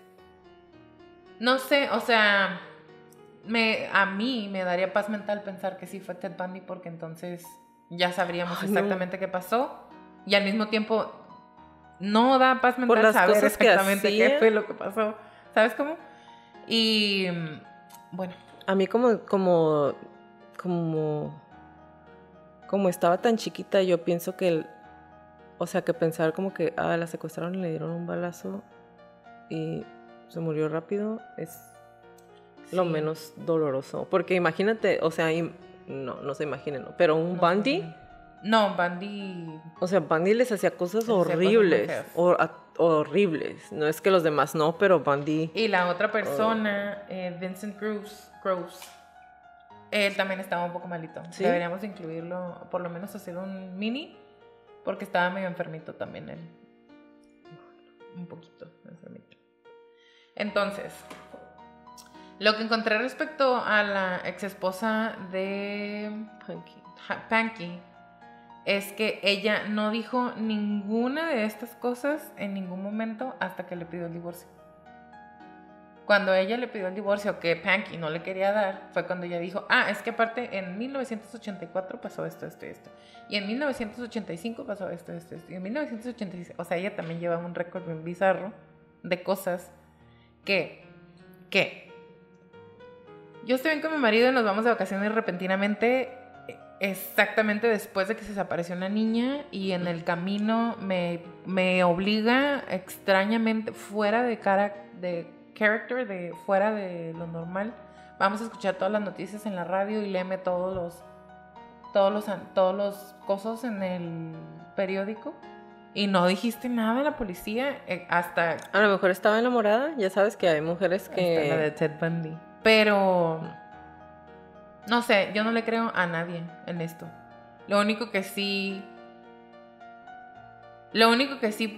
No sé, o sea, a mí me daría paz mental pensar que sí fue Ted Bundy, porque entonces ya sabríamos exactamente qué pasó. Y al mismo tiempo, no da paz mental Por las saber cosas que exactamente qué hacía. fue lo que pasó. ¿Sabes cómo? Y bueno. A mí como estaba tan chiquita, yo pienso que, o sea, que pensar como que, la secuestraron y le dieron un balazo y se murió rápido es lo menos doloroso. Porque imagínate, o sea, no se imaginen, ¿no? Pero un Bundy... No, Bundy... O sea, Bundy les hacía cosas horribles. Horribles. No es que los demás no, pero Bundy... Y la otra persona, Vincent Groves, él también estaba un poco malito. ¿Sí? Deberíamos incluirlo, por lo menos hacer un mini, porque estaba medio enfermito también él. Un poquito enfermito. Entonces, lo que encontré respecto a la ex esposa de Panky es que ella no dijo ninguna de estas cosas en ningún momento hasta que le pidió el divorcio. Cuando ella le pidió el divorcio que Panky no le quería dar, fue cuando ella dijo, es que aparte en 1984 pasó esto. Y en 1985 pasó esto. Y en 1986, o sea, ella también lleva un récord bien bizarro de cosas que yo estoy bien con mi marido y nos vamos de vacaciones repentinamente, exactamente después de que se desapareció una niña, y en el camino me obliga extrañamente, fuera de character, fuera de lo normal, vamos a escuchar todas las noticias en la radio y léeme todos los cosas en el periódico. Y no dijiste nada a la policía hasta... A lo mejor estaba enamorada. Ya sabes que hay mujeres que... Hasta la de Ted Bundy. Pero... no sé, yo no le creo a nadie en esto. Lo único que sí,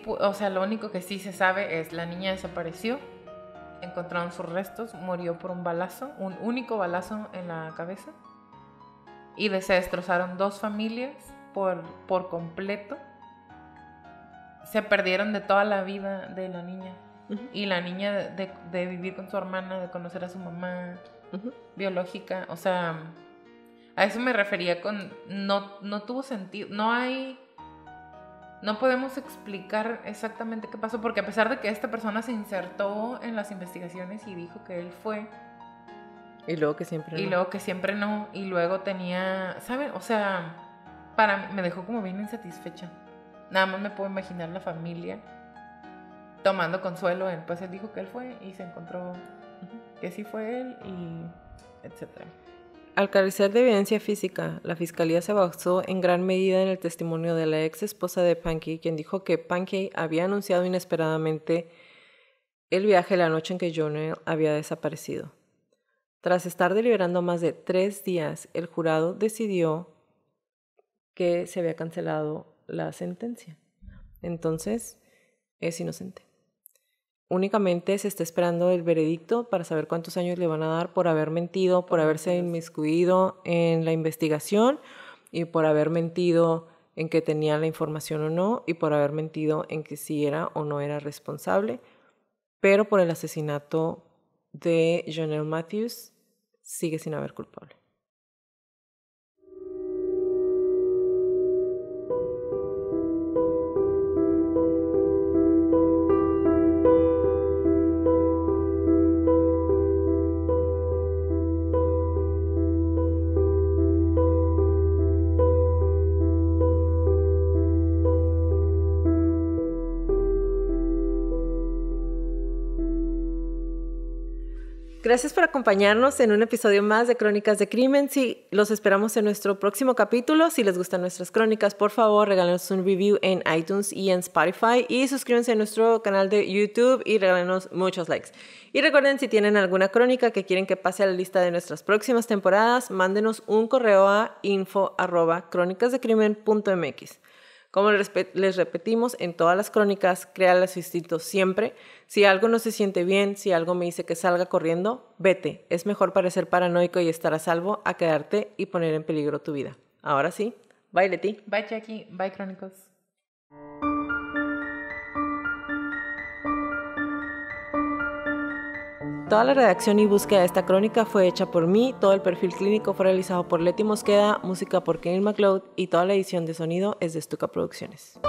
o sea, lo único que sí se sabe es la niña desapareció. Encontraron sus restos, murió por un balazo, un único balazo en la cabeza. Y se destrozaron 2 familias por completo. Se perdieron de toda la vida de la niña. Uh-huh. Y la niña de vivir con su hermana, de conocer a su mamá, uh-huh, biológica. O sea, a eso me refería con no tuvo sentido. No podemos explicar exactamente qué pasó, porque a pesar de que esta persona se insertó en las investigaciones y dijo que él fue, y luego que siempre no, y luego tenía, ¿saben? O sea, me dejó como bien insatisfecha. Nada más me puedo imaginar la familia tomando consuelo en, pues él dijo que él fue y se encontró que sí fue él, y etcétera. Al carecer de evidencia física, la fiscalía se basó en gran medida en el testimonio de la ex esposa de Panky, quien dijo que Panky había anunciado inesperadamente el viaje la noche en que Jonelle había desaparecido. Tras estar deliberando más de 3 días, el jurado decidió que se había cancelado la sentencia. Entonces, es inocente. Únicamente se está esperando el veredicto para saber cuántos años le van a dar por haber mentido, por haberse inmiscuido en la investigación y por haber mentido en que tenía la información o no, y por haber mentido en que sí era o no era responsable. Pero por el asesinato de Jonelle Matthews sigue sin haber culpable. Gracias por acompañarnos en un episodio más de Crónicas de Crimen. Sí, los esperamos en nuestro próximo capítulo. Si les gustan nuestras crónicas, por favor, regálenos un review en iTunes y en Spotify. Y suscríbanse a nuestro canal de YouTube y regálenos muchos likes. Y recuerden, si tienen alguna crónica que quieren que pase a la lista de nuestras próximas temporadas, mándenos un correo a info@cronicasdecrimen.mx. Como les repetimos, en todas las crónicas, créale a su instinto siempre. Si algo no se siente bien, si algo me dice que salga corriendo, vete. Es mejor parecer paranoico y estar a salvo a quedarte y poner en peligro tu vida. Ahora sí, bye Leti. Bye Jackie, bye Crónicos. Toda la redacción y búsqueda de esta crónica fue hecha por mí, todo el perfil clínico fue realizado por Leti Mosqueda, música por Kenny MacLeod y toda la edición de sonido es de Stuka Producciones.